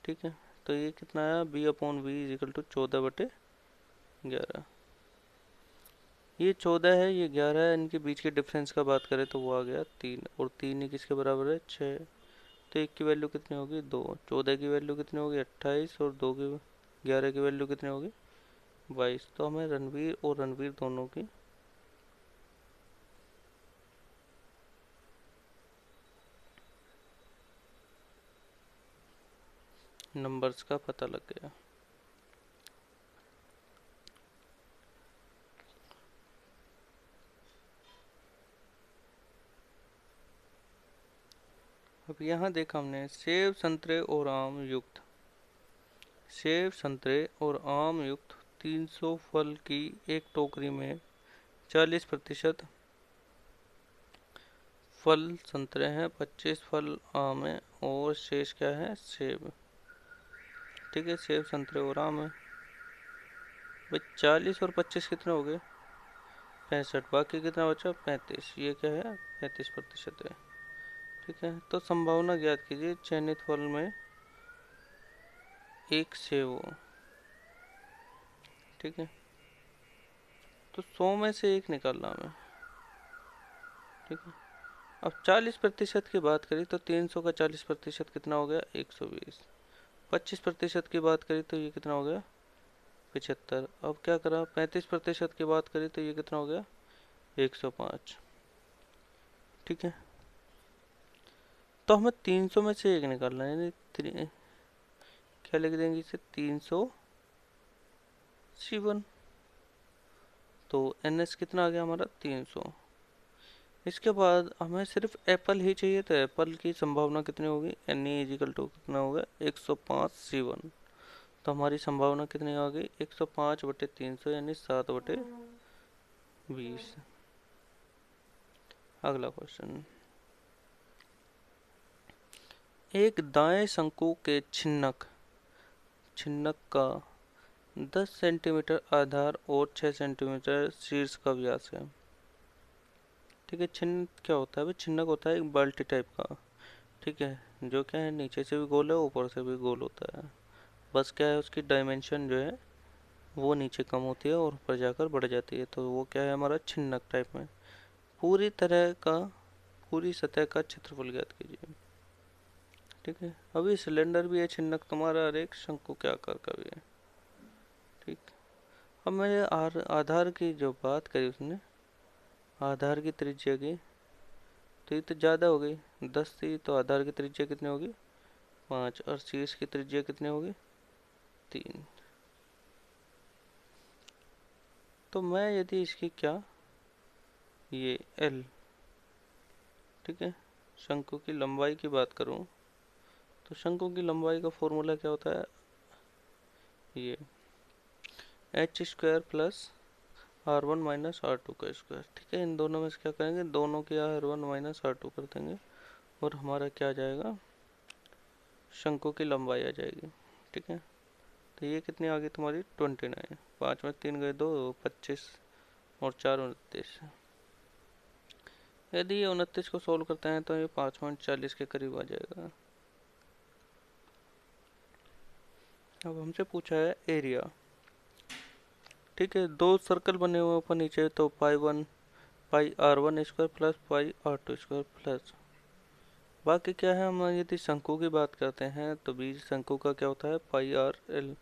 ठीक है, तो ये कितना है, B upon V is equal to 14/11। ये 14 है, ये 11 है, इनके बीच के डिफरेंस का बात करें तो वो आ गया 3, और 3 ही किसके बराबर है, 6। तो एक की वैल्यू कितनी होगी, 2। 14 की वैल्यू कितनी होगी, 28, और 11 की वैल्यू कितनी होगी, 22। तो हमें रणवीर और रणवीर दोनों की नंबर्स का पता लग गया। अब यहाँ देखा हमने, सेब संतरे और आम युक्त, सेब संतरे और आम युक्त 300 फल की एक टोकरी में 40% फल संतरे हैं, 25 फल आम है, और शेष क्या है, सेब। ठीक है, सेब संतरे और आम है। भाई 40 और 25 कितने हो गए, 65। बाकी कितना बचा, 35। ये क्या है, 35% है। ठीक है, तो संभावना ज्ञात कीजिए, चयनित फल में एक सेब हो। ठीक है, तो 100 में से एक निकालना हमें। ठीक है, अब 40% की बात करें तो 300 का 40% कितना हो गया, 120। 25% की बात करें तो ये कितना हो गया, 75। अब क्या करा, 35% की बात करें तो ये कितना हो गया, 105। ठीक है, तो हमें 300 में से एक निकालना है, यानी क्या लिख देंगे इसे, 300 C1। तो NS कितना आ गया हमारा, 300। इसके बाद हमें सिर्फ एप्पल ही चाहिए, तो एप्पल की संभावना कितनी होगी, NE इजिकल टू कितना होगा, 105 C1। तो हमारी संभावना कितनी आ गई, 105/300, यानी 7/20। अगला क्वेश्चन, एक दाएं शंकु के छिन्नक छिन्नक का 10 सेंटीमीटर आधार और 6 सेंटीमीटर शीर्ष का व्यास है। ठीक है, छिन्न क्या होता है भाई? छिन्नक होता है एक बाल्टी टाइप का। ठीक है, जो क्या है नीचे से भी गोल है ऊपर से भी गोल होता है। बस क्या है, उसकी डायमेंशन जो है वो नीचे कम होती है और ऊपर जाकर बढ़ जाती है। तो वो क्या है हमारा छिन्नक टाइप में। पूरी तरह का पूरी सतह का क्षेत्रफल ज्ञात कीजिए। ठीक है, अभी सिलेंडर भी है छिन्नक तुम्हारा और एक शंकु के आकार का भी है। ठीक, अब मैंने आधार की जो बात करी उसने, आधार की त्रिज्या की, तो ये तो ज़्यादा हो गई। 10 थी तो आधार की त्रिज्या कितनी होगी? 5। और शीर्ष की त्रिज्या कितनी होगी? 3। तो मैं यदि इसकी क्या, ये L, ठीक है, शंकु की लंबाई की बात करूं, तो शंकु की लंबाई का फॉर्मूला क्या होता है? ये h² plus R1 minus R2 का स्क्वायर। ठीक है, इन दोनों में से क्या करेंगे, दोनों के R1 माइनस R2 कर देंगे और हमारा क्या आ जाएगा? शंकु की लंबाई आ जाएगी। ठीक है, तो ये कितनी आ गई तुम्हारी? 29। 5 में 3 गए 2, 25 और 4 29। यदि ये 29 को सोल्व करते हैं तो ये 5.40 के करीब आ जाएगा। अब हमसे पूछा है एरिया। ठीक है, दो सर्कल बने हुए ऊपर नीचे, तो पाई R1 square plus pi R2 square plus, बाकी क्या है, हम यदि शंकु की बात करते हैं तो बीज शंकु का क्या होता है? पाई RL।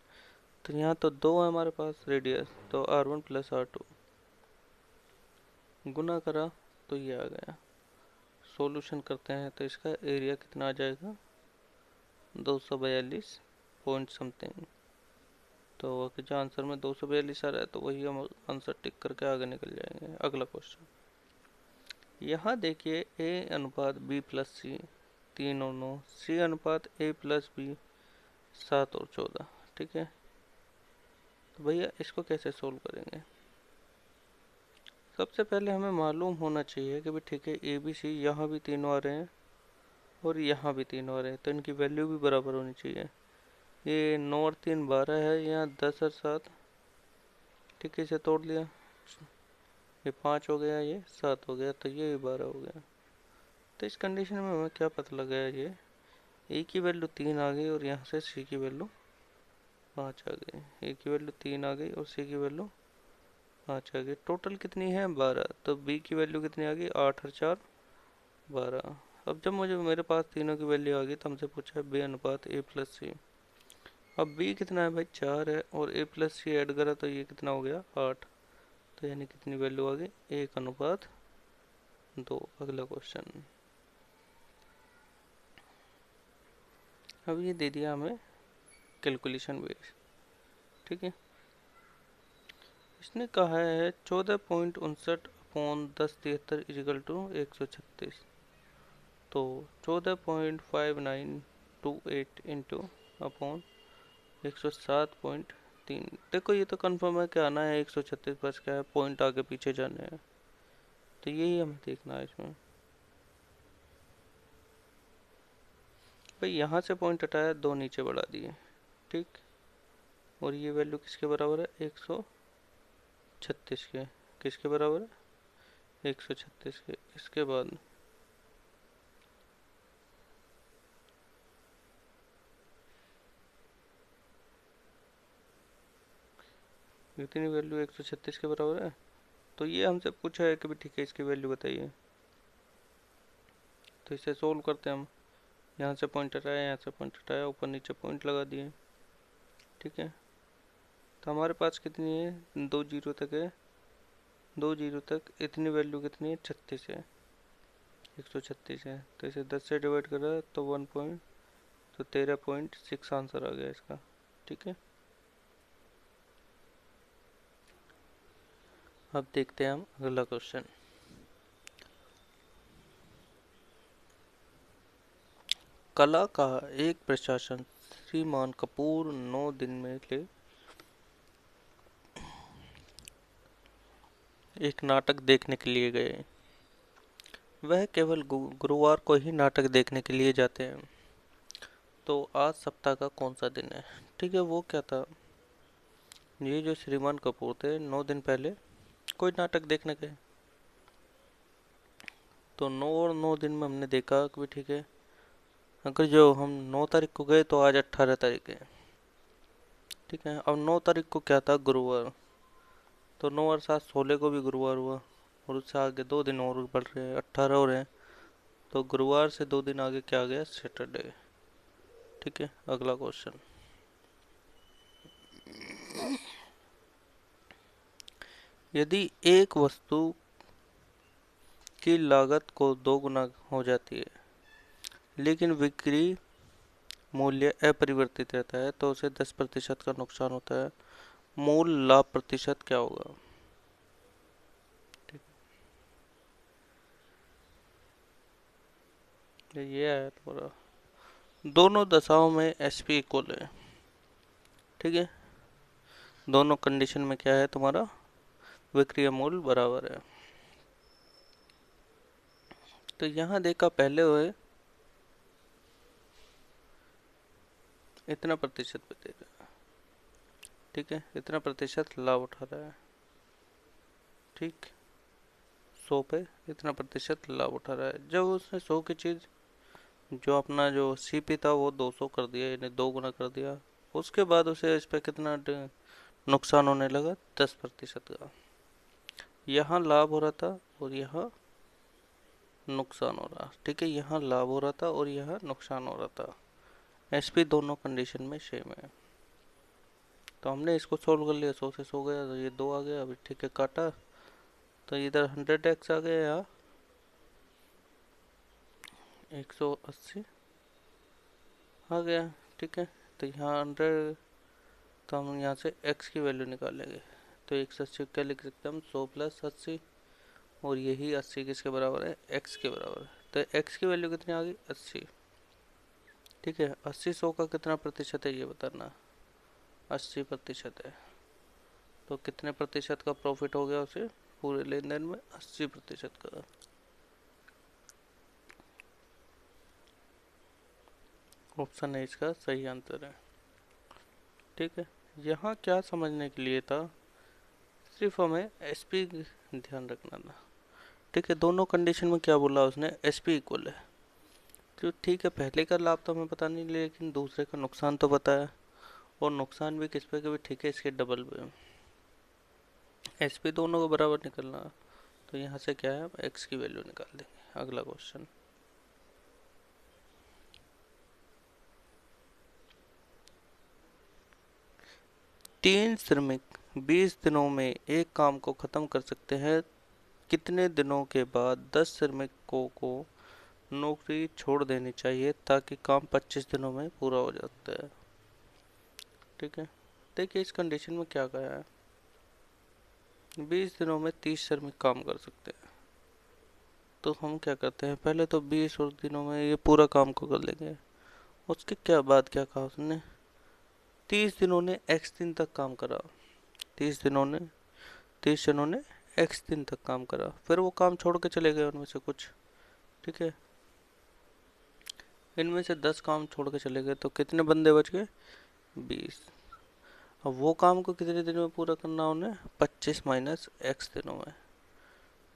तो यहाँ तो दो है हमारे पास रेडियस, तो R1 प्लस R2 गुना करा तो ये आ गया। सॉल्यूशन करते हैं तो इसका एरिया कितना आ जाएगा? 242 पॉइंट समथिंग। तो जो आंसर में 242 आ रहा है तो वही हम आंसर टिक करके आगे निकल जाएंगे। अगला क्वेश्चन, यहाँ देखिए A अनुपात B प्लस सी 3 और 9, C अनुपात A प्लस B 7 और 14। ठीक है, तो भैया इसको कैसे सोल्व करेंगे? सबसे पहले हमें मालूम होना चाहिए कि भाई ठीक है, ए बी सी यहाँ भी तीनों आ रहे हैं और यहाँ भी तीनों आ रहे हैं, तो इनकी वैल्यू भी बराबर होनी चाहिए। ये 9 और 3 12 है, यहाँ 10 और 7, ठीक है, इसे तोड़ लिया, ये 5 हो गया, ये 7 हो गया, तो ये भी 12 हो गया। तो इस कंडीशन में हमें क्या पता लगा है, ये ए की वैल्यू 3 आ गई और यहाँ से सी की वैल्यू 5 आ गई। ए की वैल्यू 3 आ गई और सी की वैल्यू 5 आ गई। टोटल कितनी है? 12। तो बी की वैल्यू कितनी आ गई? 8 और 4 12। अब जब मुझे मेरे पास तीनों की वैल्यू आ गई तो हमसे पूछा है बी अनुपात ए प्लस सी। अब बी कितना है भाई? 4 है और ए प्लस सी ऐड करा तो ये कितना हो गया? 8। तो यानी कितनी वैल्यू आ गई? 1:2। अगला क्वेश्चन, अब ये दे दिया हमें कैलकुलेशन बेस। ठीक है, इसने कहा है 14.59/1073 इजिकल टू 136। तो 14.5928 इंटू अपॉन 107.3। देखो ये तो कंफर्म है कि आना है 136, बस क्या है पॉइंट आगे पीछे जाने हैं, तो यही हमें देखना है इसमें। भाई यहाँ से पॉइंट हटाया, दो नीचे बढ़ा दिए। ठीक, और ये वैल्यू किसके बराबर है? 136 के। किसके बराबर है? 136 के। इसके बाद इतनी वैल्यू 136 के बराबर है, तो ये हमसे पूछा है कि भी ठीक है इसकी वैल्यू बताइए। तो इसे सोल्व करते हैं हम। यहाँ से पॉइंट हटाया, यहाँ से पॉइंट हटाया, ऊपर नीचे पॉइंट लगा दिए। ठीक है, तो हमारे पास कितनी है? 2 जीरो तक है, 2 जीरो तक इतनी वैल्यू कितनी है? 36 है, 136 है। तो इसे 10 से डिवाइड करा तो 1 पॉइंट, तो 13.6 आंसर आ गया इसका। ठीक है, अब देखते हैं हम अगला क्वेश्चन। कला का एक प्रशासन श्रीमान कपूर 9 दिन में ले एक नाटक देखने के लिए गए। वह केवल गुरुवार को ही नाटक देखने के लिए जाते हैं। तो आज सप्ताह का कौन सा दिन है। ठीक है, वो क्या था, ये जो श्रीमान कपूर थे 9 दिन पहले कोई नाटक देखने गए, तो 9 और 9 दिन में हमने देखा कि भी ठीक है, अगर जो हम 9 तारीख को गए तो आज 18 तारीख है। ठीक है, अब 9 तारीख को क्या था, गुरुवार, तो 9 और 7 16 को भी गुरुवार हुआ, और उससे आगे 2 दिन और बढ़ रहे हैं, 18 हो रहे हैं, तो गुरुवार से 2 दिन आगे क्या आ गया, सैटरडे। ठीक है, अगला क्वेश्चन, यदि एक वस्तु की लागत को 2 गुना हो जाती है लेकिन बिक्री मूल्य अपरिवर्तित रहता है तो उसे 10% का नुकसान होता है, मूल लाभ प्रतिशत क्या होगा। ठीक है, ये है तुम्हारा, दोनों दशाओं में एसपी इक्वल है। ठीक है, दोनों कंडीशन में क्या है तुम्हारा, विक्रय मूल्य बराबर है। तो यहाँ देखा पहले हुए इतना प्रतिशत पे दे रहा है। ठीक है, इतना प्रतिशत लाभ उठा रहा है। ठीक, 100 पे इतना प्रतिशत लाभ उठा रहा है। जब उसने 100 की चीज, जो अपना जो सीपी था वो 200 कर दिया, यानी 2 गुना कर दिया, उसके बाद उसे इस पे कितना नुकसान होने लगा, 10% का। यहाँ लाभ हो रहा था और यहाँ नुकसान हो रहा। ठीक है, यहाँ लाभ हो रहा था और यहाँ नुकसान हो रहा था। एसपी दोनों कंडीशन में सेम है, तो हमने इसको सोल्व कर लिया। 100 से 100 गया तो ये 2 आ गया। अभी ठीक है, काटा तो इधर 100x आ गया, यहाँ 180 आ गया। ठीक है, तो यहाँ 100, तो हम यहाँ से x की वैल्यू निकालेंगे, तो 180 क्या लिख सकते हैं हम, 100 + 80, और यही 80 किसके बराबर है, x के बराबर है। तो x की वैल्यू कितनी आ गई, 80। ठीक है, 80 100 का कितना प्रतिशत है ये बताना, 80% है। तो कितने प्रतिशत का प्रॉफिट हो गया उसे पूरे लेन देन में, 80% का। ऑप्शन है इसका सही आंसर है। ठीक है, यहाँ क्या समझने के लिए था, सिर्फ हमें एसपी ध्यान रखना था। ठीक है, दोनों कंडीशन में क्या बोला उसने, एसपी इक्वल है। तो ठीक है, पहले का लाभ तो हमें पता नहीं, लेकिन दूसरे का नुकसान तो पता है, और नुकसान भी किस पे के भी, ठीक है, इसके डबल पे। एसपी दोनों को बराबर निकलना, तो यहाँ से क्या है, हम एक्स की वैल्यू निकाल देंगे। अगला क्वेश्चन, तीन श्रमिक 20 दिनों में एक काम को खत्म कर सकते हैं, कितने दिनों के बाद 10 श्रमिकों को नौकरी छोड़ देनी चाहिए ताकि काम 25 दिनों में पूरा हो जाता है। ठीक है, देखिए इस कंडीशन में क्या कहा है, 20 दिनों में 30 श्रमिक काम कर सकते हैं, तो हम क्या करते हैं, पहले तो 20 और दिनों में ये पूरा काम को कर लेंगे। उसके क्या बाद क्या कहा उसने, 30 दिनों ने एक्स दिन तक काम करा, 30 दिनों ने 30 जनों ने एक्स दिन तक काम करा, फिर वो काम छोड़ के चले गए उनमें से कुछ। ठीक है, इनमें से 10 काम छोड़ के चले गए, तो कितने बंदे बच गए, 20। अब वो काम को कितने दिन में पूरा करना उन्हें, 25 माइनस एक्स दिनों में।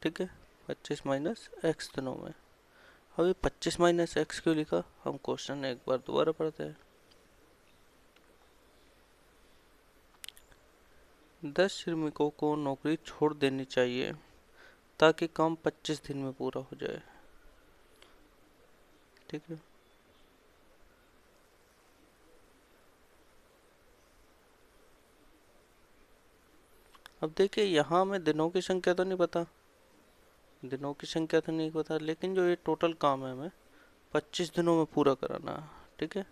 ठीक है, 25 माइनस एक्स दिनों में। अभी 25 माइनस एक्स क्यों लिखा, हम क्वेश्चन एक बार दोबारा पढ़ते हैं। 10 श्रमिकों को नौकरी छोड़ देनी चाहिए ताकि काम 25 दिन में पूरा हो जाए। ठीक है, अब देखिए यहाँ हमें दिनों की संख्या तो नहीं पता, दिनों की संख्या तो नहीं पता, लेकिन जो ये टोटल काम है हमें 25 दिनों में पूरा कराना है। ठीक है,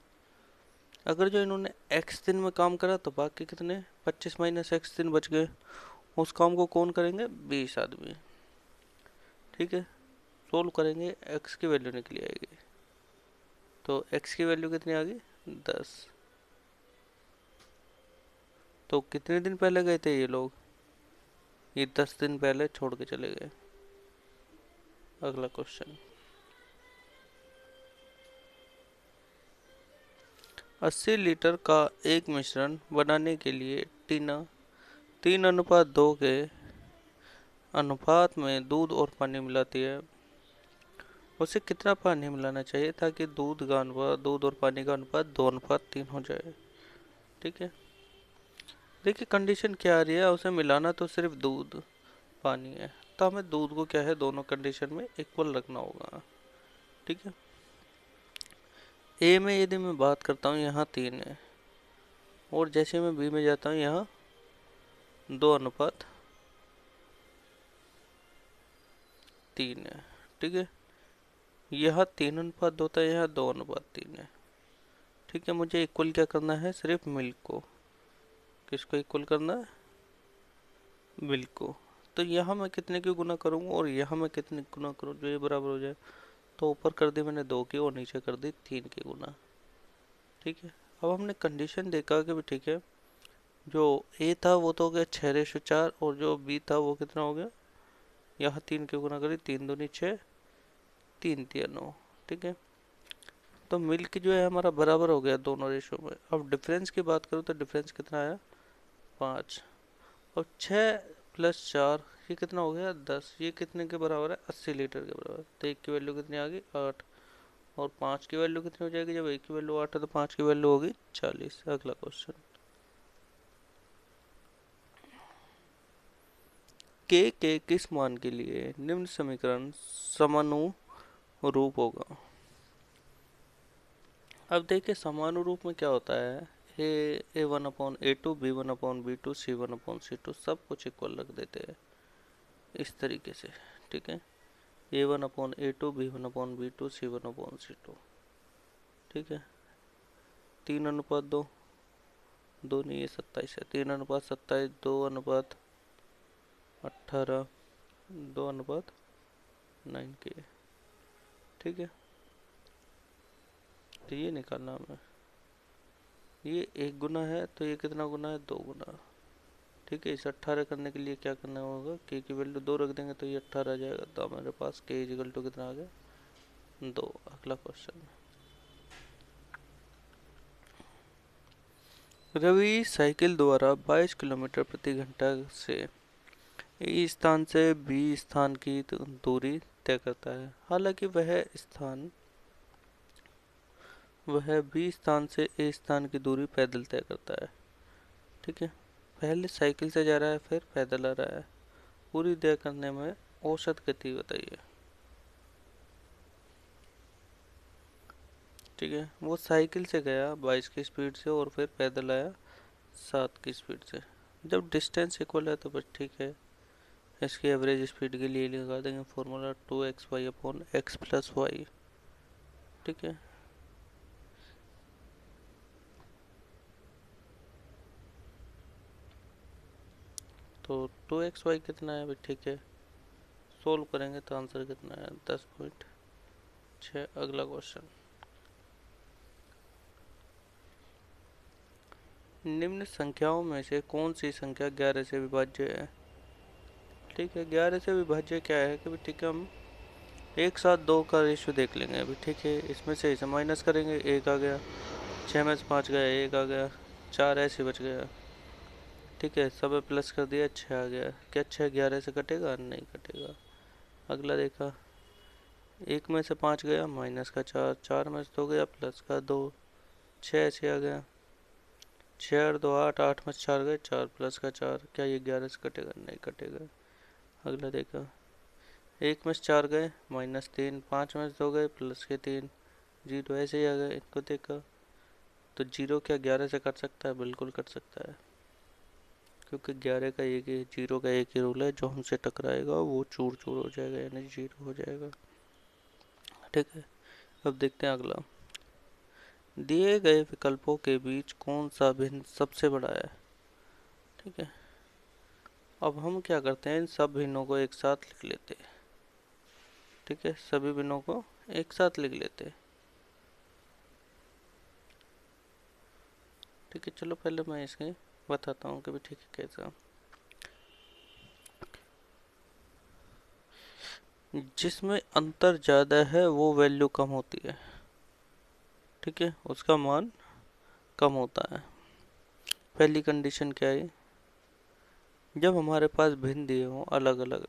अगर जो इन्होंने x दिन में काम करा तो बाकी कितने, 25 माइनस एक्स दिन बच गए। उस काम को कौन करेंगे, 20 आदमी। ठीक है, सोल्व करेंगे, x की वैल्यू निकली आएगी, तो x की वैल्यू कितनी आ गई, 10। तो कितने दिन पहले गए थे ये लोग, ये 10 दिन पहले छोड़ के चले गए। अगला क्वेश्चन, 80 लीटर का एक मिश्रण बनाने के लिए टीना 3:2 के अनुपात में दूध और पानी मिलाती है। उसे कितना पानी मिलाना चाहिए ताकि दूध और पानी का अनुपात 2:3 हो जाए। ठीक है, देखिए कंडीशन क्या आ रही है, उसे मिलाना तो सिर्फ दूध पानी है, तो हमें दूध को क्या है दोनों कंडीशन में इक्वल रखना होगा। ठीक है, ए में यदि मैं बात करता हूँ यहाँ 3 है, और जैसे मैं बी में जाता हूँ यहाँ 2:3 है। ठीक है, यहाँ 3:2 होता है, यहाँ 2:3 है। ठीक है, मुझे इक्वल क्या करना है, सिर्फ मिल्क को। किसको इक्वल करना है, मिल्क को। तो यहाँ मैं कितने की गुना करूँगा और यहाँ मैं कितने गुना करूँ जो ये बराबर हो जाए। तो ऊपर कर दी मैंने 2 की और नीचे कर दी 3 की गुना। ठीक है, अब हमने कंडीशन देखा कि भी ठीक है, जो ए था वो तो हो गया 6:4 और जो बी था वो कितना हो गया, यहाँ 3 की गुना करी, 3 दूनी 6, 3 तिया 9। ठीक है, तो मिल्क जो है हमारा बराबर हो गया दोनों रेशो में। अब डिफरेंस की बात करूँ तो डिफरेंस कितना आया, 5। और 6 + 4 ये कितना हो गया, 10। ये कितने के बराबर है, 80 लीटर के बराबर। तो एक की वैल्यू कितनी आ गई, 8। और 5 की वैल्यू कितनी हो जाएगी, जब एक की वैल्यू 8 है तो 5 की वैल्यू होगी 40। अगला क्वेश्चन, के किस मान के लिए निम्न समीकरण समानुरूप होगा। अब देखिए समानुरूप में क्या होता है, A1/A2, B1/B2, C1/C2 सब कुछ इक्वल रख देते हैं इस तरीके से। ठीक है, A1/A2, B1/B2, C1/C2। ठीक है, 3:2, 2 नहीं, ये 27 है, 3:27, 2:18, 2:9 के। ठीक है, तो ये निकालना हमें, ये 1 गुना है तो ये कितना गुना है, 2 गुना। ठीक है, इसे 18 करने के लिए क्या करना होगा, के की वैल्यू 2 रख देंगे तो ये 18 आ जाएगा। तो हमारे पास के इजिकल टू कितना आ गया, 2। अगला क्वेश्चन, रवि साइकिल द्वारा 22 किलोमीटर प्रति घंटा से ए स्थान से बी स्थान की दूरी तय करता है। हालांकि वह बी स्थान से ए स्थान की दूरी पैदल तय करता है। ठीक है, पहले साइकिल से जा रहा है फिर पैदल आ रहा है, पूरी तय करने में औसत गति बताइए। ठीक है, वो साइकिल से गया 22 की स्पीड से और फिर पैदल आया 7 की स्पीड से। जब डिस्टेंस इक्वल है तो बस ठीक है, इसकी एवरेज स्पीड के लिए लगा देंगे फॉर्मूला 2xy/x+y। ठीक है, तो 2xy कितना है, ठीक है, सोल्व करेंगे तो आंसर कितना है, 10.6। अगला क्वेश्चन, निम्न संख्याओं में से कौन सी संख्या 11 से विभाज्य है। ठीक है, 11 से विभाज्य क्या है कि ठीक है, हम एक साथ 2 का रेशियो देख लेंगे अभी। ठीक है, इसमें से इसे माइनस करेंगे, 1 आ गया, 6 में से 5 गया, 1 आ गया, 4 ऐसे बच गया। ठीक है, सब प्लस कर दिया, 6 आ गया। क्या 6 11 से कटेगा, नहीं कटेगा। अगला देखा, 1 में से 5 गया, माइनस का 4, 4 में से 2 गया, प्लस का 2, 6 ऐसे आ गया, 6 और 2 8, 8 में से 4 गए, 4 प्लस का 4। क्या ये 11 से कटेगा, नहीं कटेगा। अगला देखा, 1 में से 4 गए, -3, 5 में से 2 गए, प्लस के 3, 0 ऐसे ही आ गए। इनको देखा तो 0 क्या 11 से कट सकता है, बिल्कुल कट सकता है, क्योंकि 11 का एक ही, 0 का एक ही रूल है, जो हमसे टकराएगा वो चूर चूर हो जाएगा, यानी 0 हो जाएगा। ठीक है, अब देखते हैं अगला, दिए गए विकल्पों के बीच कौन सा भिन्न सबसे बड़ा है। ठीक है, अब हम क्या करते हैं, इन सब भिन्नों को एक साथ लिख लेते हैं। ठीक है, सभी भिन्नों को एक साथ लिख लेते हैं। ठीक है, चलो पहले मैं इसके बताता हूँ कि भी ठीक है कैसा। जिसमें अंतर ज़्यादा है वो वैल्यू कम होती है। ठीक है, उसका मान कम होता है। पहली कंडीशन क्या है, जब हमारे पास भिन्न दिए हों अलग अलग,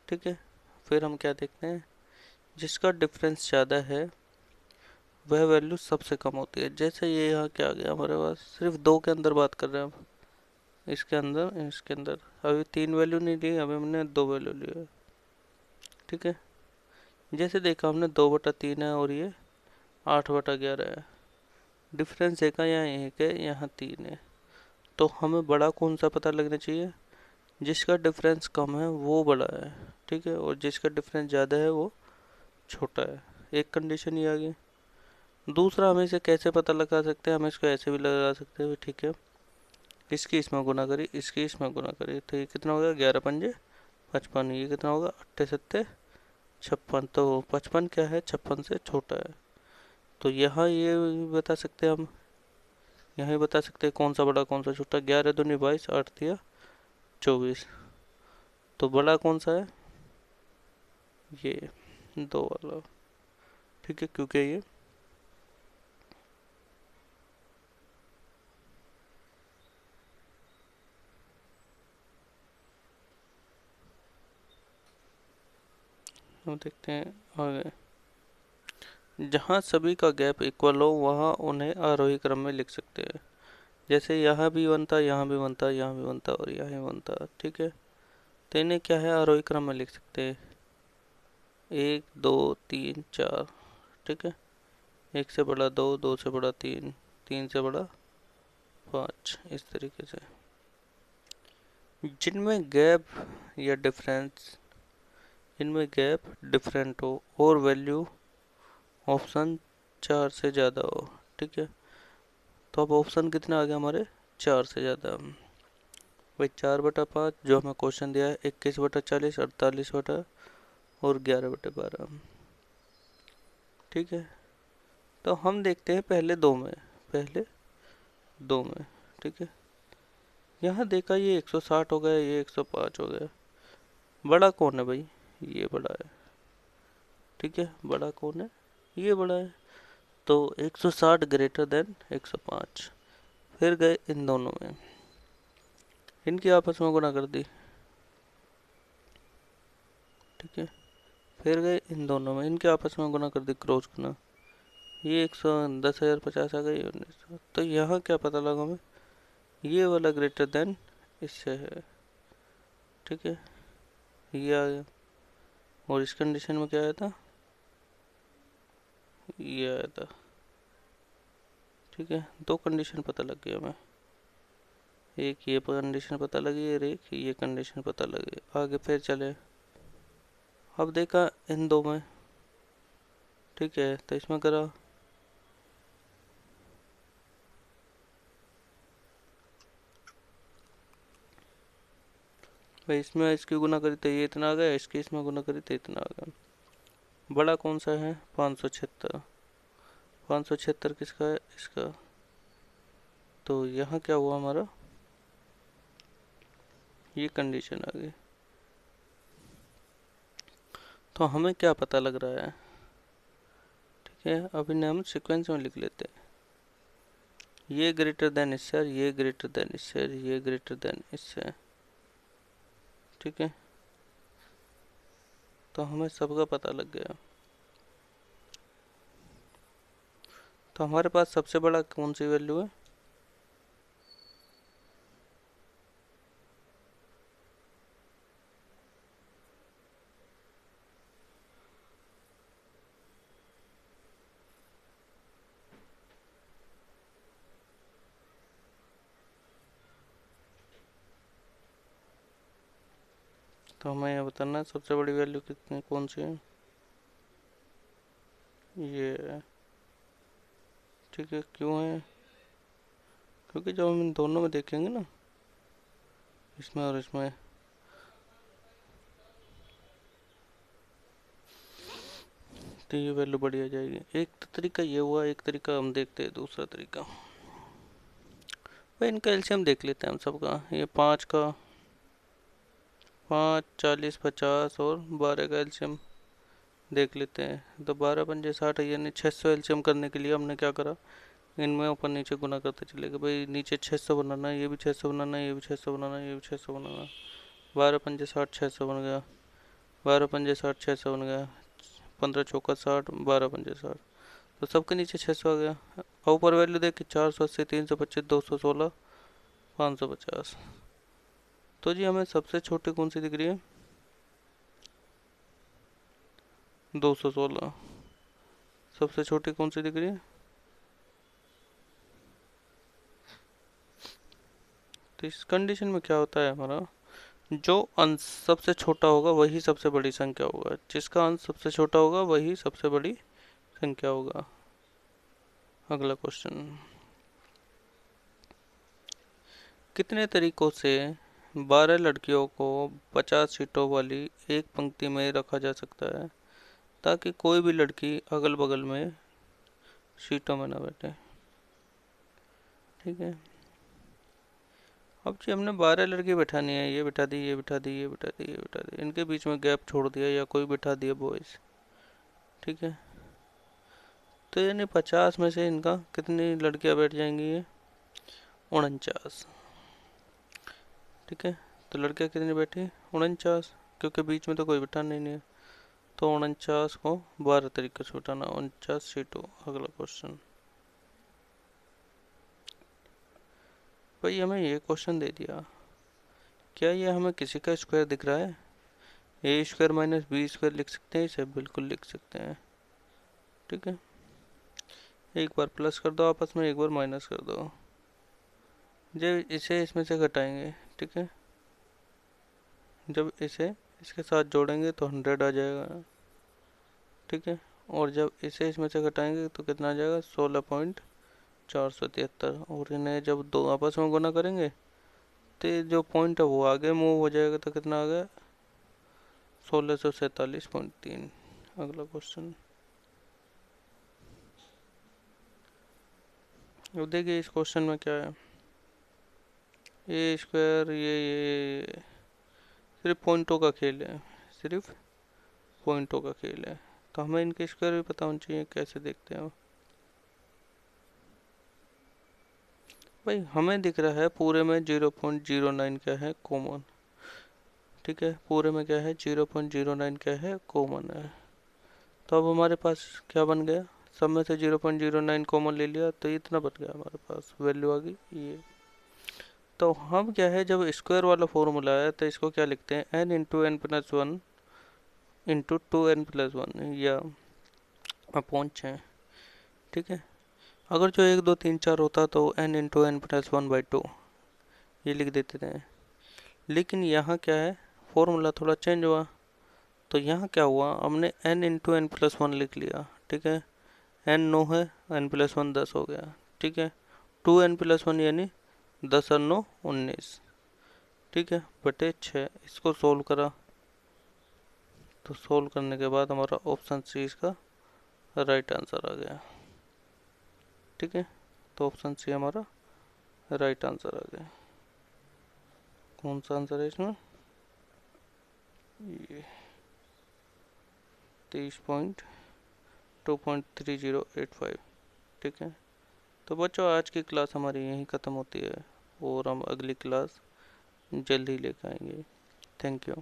ठीक है। फिर हम क्या देखते हैं, जिसका डिफरेंस ज़्यादा है वह वैल्यू सबसे कम होती है। जैसे ये यहाँ क्या आ गया हमारे पास, सिर्फ दो के अंदर बात कर रहे हैं हम, इसके अंदर अभी तीन वैल्यू नहीं ली, अभी हमने दो वैल्यू ली है, ठीक है। जैसे देखा हमने 2/3 है और ये 8/11 है। डिफरेंस एक है, यहाँ एक है, यहाँ 3 है। तो हमें बड़ा कौन सा पता लगना चाहिए, जिसका डिफरेंस कम है वो बड़ा है, ठीक है, और जिसका डिफरेंस ज़्यादा है वो छोटा है। एक कंडीशन ये आ गई। दूसरा, हम इसे कैसे पता लगा सकते हैं, हम इसको ऐसे भी लगा सकते हैं, ठीक है। इसकी इसमें गुना करी, इसकी इसमें गुना करी, तो ये कितना होगा, 11×5 = 55। ये कितना होगा, 8×7 = 56। तो 55 क्या है, 56 से छोटा है। तो यहाँ ये बता सकते हैं हम, यहाँ ही बता सकते हैं कौन सा बड़ा कौन सा छोटा। 11×2 = 22, 8×3 = 24। तो बड़ा कौन सा है, ये दो वाला, ठीक है, क्योंकि ये हम देखते हैं आगे। जहाँ सभी का गैप इक्वल हो वहाँ उन्हें आरोही क्रम में लिख सकते हैं। जैसे यहाँ भी बनता, यहाँ भी बनता, यहाँ भी बनता और यहाँ भी बनता, ठीक है। तो इन्हें क्या है, आरोही क्रम में लिख सकते हैं, 1 2 3 4, ठीक है। एक से बड़ा दो, दो से बड़ा तीन, तीन से बड़ा 5, इस तरीके से। जिनमें गैप या डिफरेंस, इनमें गैप डिफरेंट हो और वैल्यू ऑप्शन 4 से ज़्यादा हो, ठीक है। तो अब ऑप्शन कितने आ गए हमारे, 4 से ज़्यादा। भाई 4/5 जो हमें क्वेश्चन दिया है, 21/40, 48 और 11/12, ठीक है। तो हम देखते हैं पहले दो में, पहले दो में, ठीक है। यहाँ देखा ये 160 हो गया, ये 105 हो गया। बड़ा कौन है भाई, ये बड़ा है, ठीक है। बड़ा कौन है, ये बड़ा है। तो 160 > 105। फिर गए इन दोनों में, इनकी आपस में गुणा कर दी, ठीक है। फिर गए इन दोनों में, इनके आपस में गुणा कर दी, क्रॉस गुना। ये 110,050 आ गई, 1900। तो यहाँ क्या पता लगा हमें, ये वाला ग्रेटर देन इससे है, ठीक है। ये आ गया। और इस कंडीशन में क्या आया था, ये आया था, ठीक है। दो कंडीशन पता लग गई हमें, एक ये कंडीशन पता लगी और एक ये कंडीशन पता लगी। आगे फिर चले, अब देखा इन दो में, ठीक है। तो इसमें करा, भाई इसमें इसकी गुना करी तो ये इतना आ गया, इसकी इसमें गुना करी तो इतना आ गया। बड़ा कौन सा है, 576। 576 किसका है, इसका। तो यहाँ क्या हुआ हमारा, ये कंडीशन आ गई। तो हमें क्या पता लग रहा है, ठीक है। अब इन्हें हम सीक्वेंस में लिख लेते हैं, ये ग्रेटर देन इससे, ये ग्रेटर देन इससे, ये ग्रेटर देन इससे, ठीक है। तो हमें सबका पता लग गया। तो हमारे पास सबसे बड़ा कौन सी वैल्यू है, तो हमें यह बताना है सबसे बड़ी वैल्यू कितनी कौन सी है, ये है, ठीक है। क्यों है, क्योंकि जब हम इन दोनों में देखेंगे ना, इसमें और इसमें, तो ये वैल्यू बढ़ी आ जाएगी। एक तो तरीका ये हुआ, एक तरीका हम देखते हैं दूसरा तरीका। भाई इनका एलसीएम देख लेते हैं हम सबका। ये 5 का, 5, 40, 50 और 12 का एलसीएम देख लेते हैं। तो 12×5 = 60 है, यानी 600 एलसीएम करने के लिए हमने क्या करा, इनमें ऊपर नीचे गुना करते चलेगा। भाई नीचे 600 बनाना है, ये भी 600 बनाना है, ये भी 600 बनाना है, ये भी 600 बनाना है। 12×5 = 60, 600 बन गया। 12×5 = 60, 600 बन गया। 15×4 = 60, 12×5 = 60। तो सबके नीचे 600 आ गया। और ऊपर वैल्यू देख, 480, 325, 216, 550। तो जी हमें सबसे छोटी कौन सी दिख रही है? 216। सबसे छोटी कौन सी दिख रही है? तो इस कंडीशन में क्या होता है हमारा, जो अंश सबसे छोटा होगा वही सबसे बड़ी संख्या होगा, जिसका अंश सबसे छोटा होगा वही सबसे बड़ी संख्या होगा। अगला क्वेश्चन, कितने तरीकों से 12 लड़कियों को 50 सीटों वाली एक पंक्ति में रखा जा सकता है ताकि कोई भी लड़की अगल बगल में सीटों में न बैठे? ठीक है। अब जी हमने 12 लड़की बैठानी है, ये बिठा दी, ये बिठा दी, ये बिठा दी, ये बिठा दी, इनके बीच में गैप छोड़ दिया या कोई बिठा दिया बॉयज। ठीक है। तो यानी 50 में से इनका कितनी लड़कियां बैठ जाएंगी? ये 49। ठीक है। तो लड़कियां कितनी बैठी? 49, क्योंकि बीच में तो कोई बिठाना ही नहीं है। तो 49 को 12 तरीके से बिठाना, 49 सीटों। अगला क्वेश्चन, भाई हमें ये क्वेश्चन दे दिया, क्या ये हमें किसी का स्क्वायर दिख रहा है? a² - b² लिख सकते हैं इसे, बिल्कुल लिख सकते हैं। ठीक है। एक बार प्लस कर दो आपस में, एक बार माइनस कर दो। जब इसे इसमें से घटाएंगे, ठीक है, जब इसे इसके साथ जोड़ेंगे तो 100 आ जाएगा। ठीक है। और जब इसे इसमें से घटाएंगे तो कितना आ जाएगा? 16.473। और इन्हें जब दो आपस में गुना करेंगे तो जो पॉइंट है वो आगे मूव हो जाएगा, तो कितना आ गया? 1647.3। अगला क्वेश्चन, अब देखिए इस क्वेश्चन में क्या है। a², ये सिर्फ पॉइंटों का खेल है, सिर्फ पॉइंटों का खेल है। तो हमें इनके स्क्वायर भी पता होना चाहिए। कैसे देखते हैं भाई? हमें दिख रहा है पूरे में 0.09 क्या है? कॉमन। ठीक है। पूरे में क्या है? 0.09 क्या है? कॉमन है। तो अब हमारे पास क्या बन गया? सब में से 0.09 कॉमन ले लिया तो इतना बन गया हमारे पास, वैल्यू आ गई ये। तो हम क्या है, जब स्क्वायर वाला फॉर्मूला है तो इसको क्या लिखते हैं? n×n+1 इंटू 2n+1 या अपॉन 6। ठीक है। अगर जो 1 2 3 4 होता तो n×n+1/2 ये लिख देते थे। लेकिन यहाँ क्या है, फॉर्मूला थोड़ा चेंज हुआ। तो यहाँ क्या हुआ, हमने n×n+1 लिख लिया। ठीक है। n 9 है, n+1 10 हो गया। ठीक है। 2n+1 यानी 10 और 9 19। ठीक है, बटे 6। इसको सोल्व करा तो सोल्व करने के बाद हमारा ऑप्शन सी इसका राइट आंसर आ गया। ठीक है। तो ऑप्शन सी हमारा राइट आंसर आ गया। कौन सा आंसर है इसमें? ये 23.2.3085। ठीक है। तो बच्चों आज की क्लास हमारी यहीं ख़त्म होती है और हम अगली क्लास जल्द ही लेकर आएंगे। Thank you.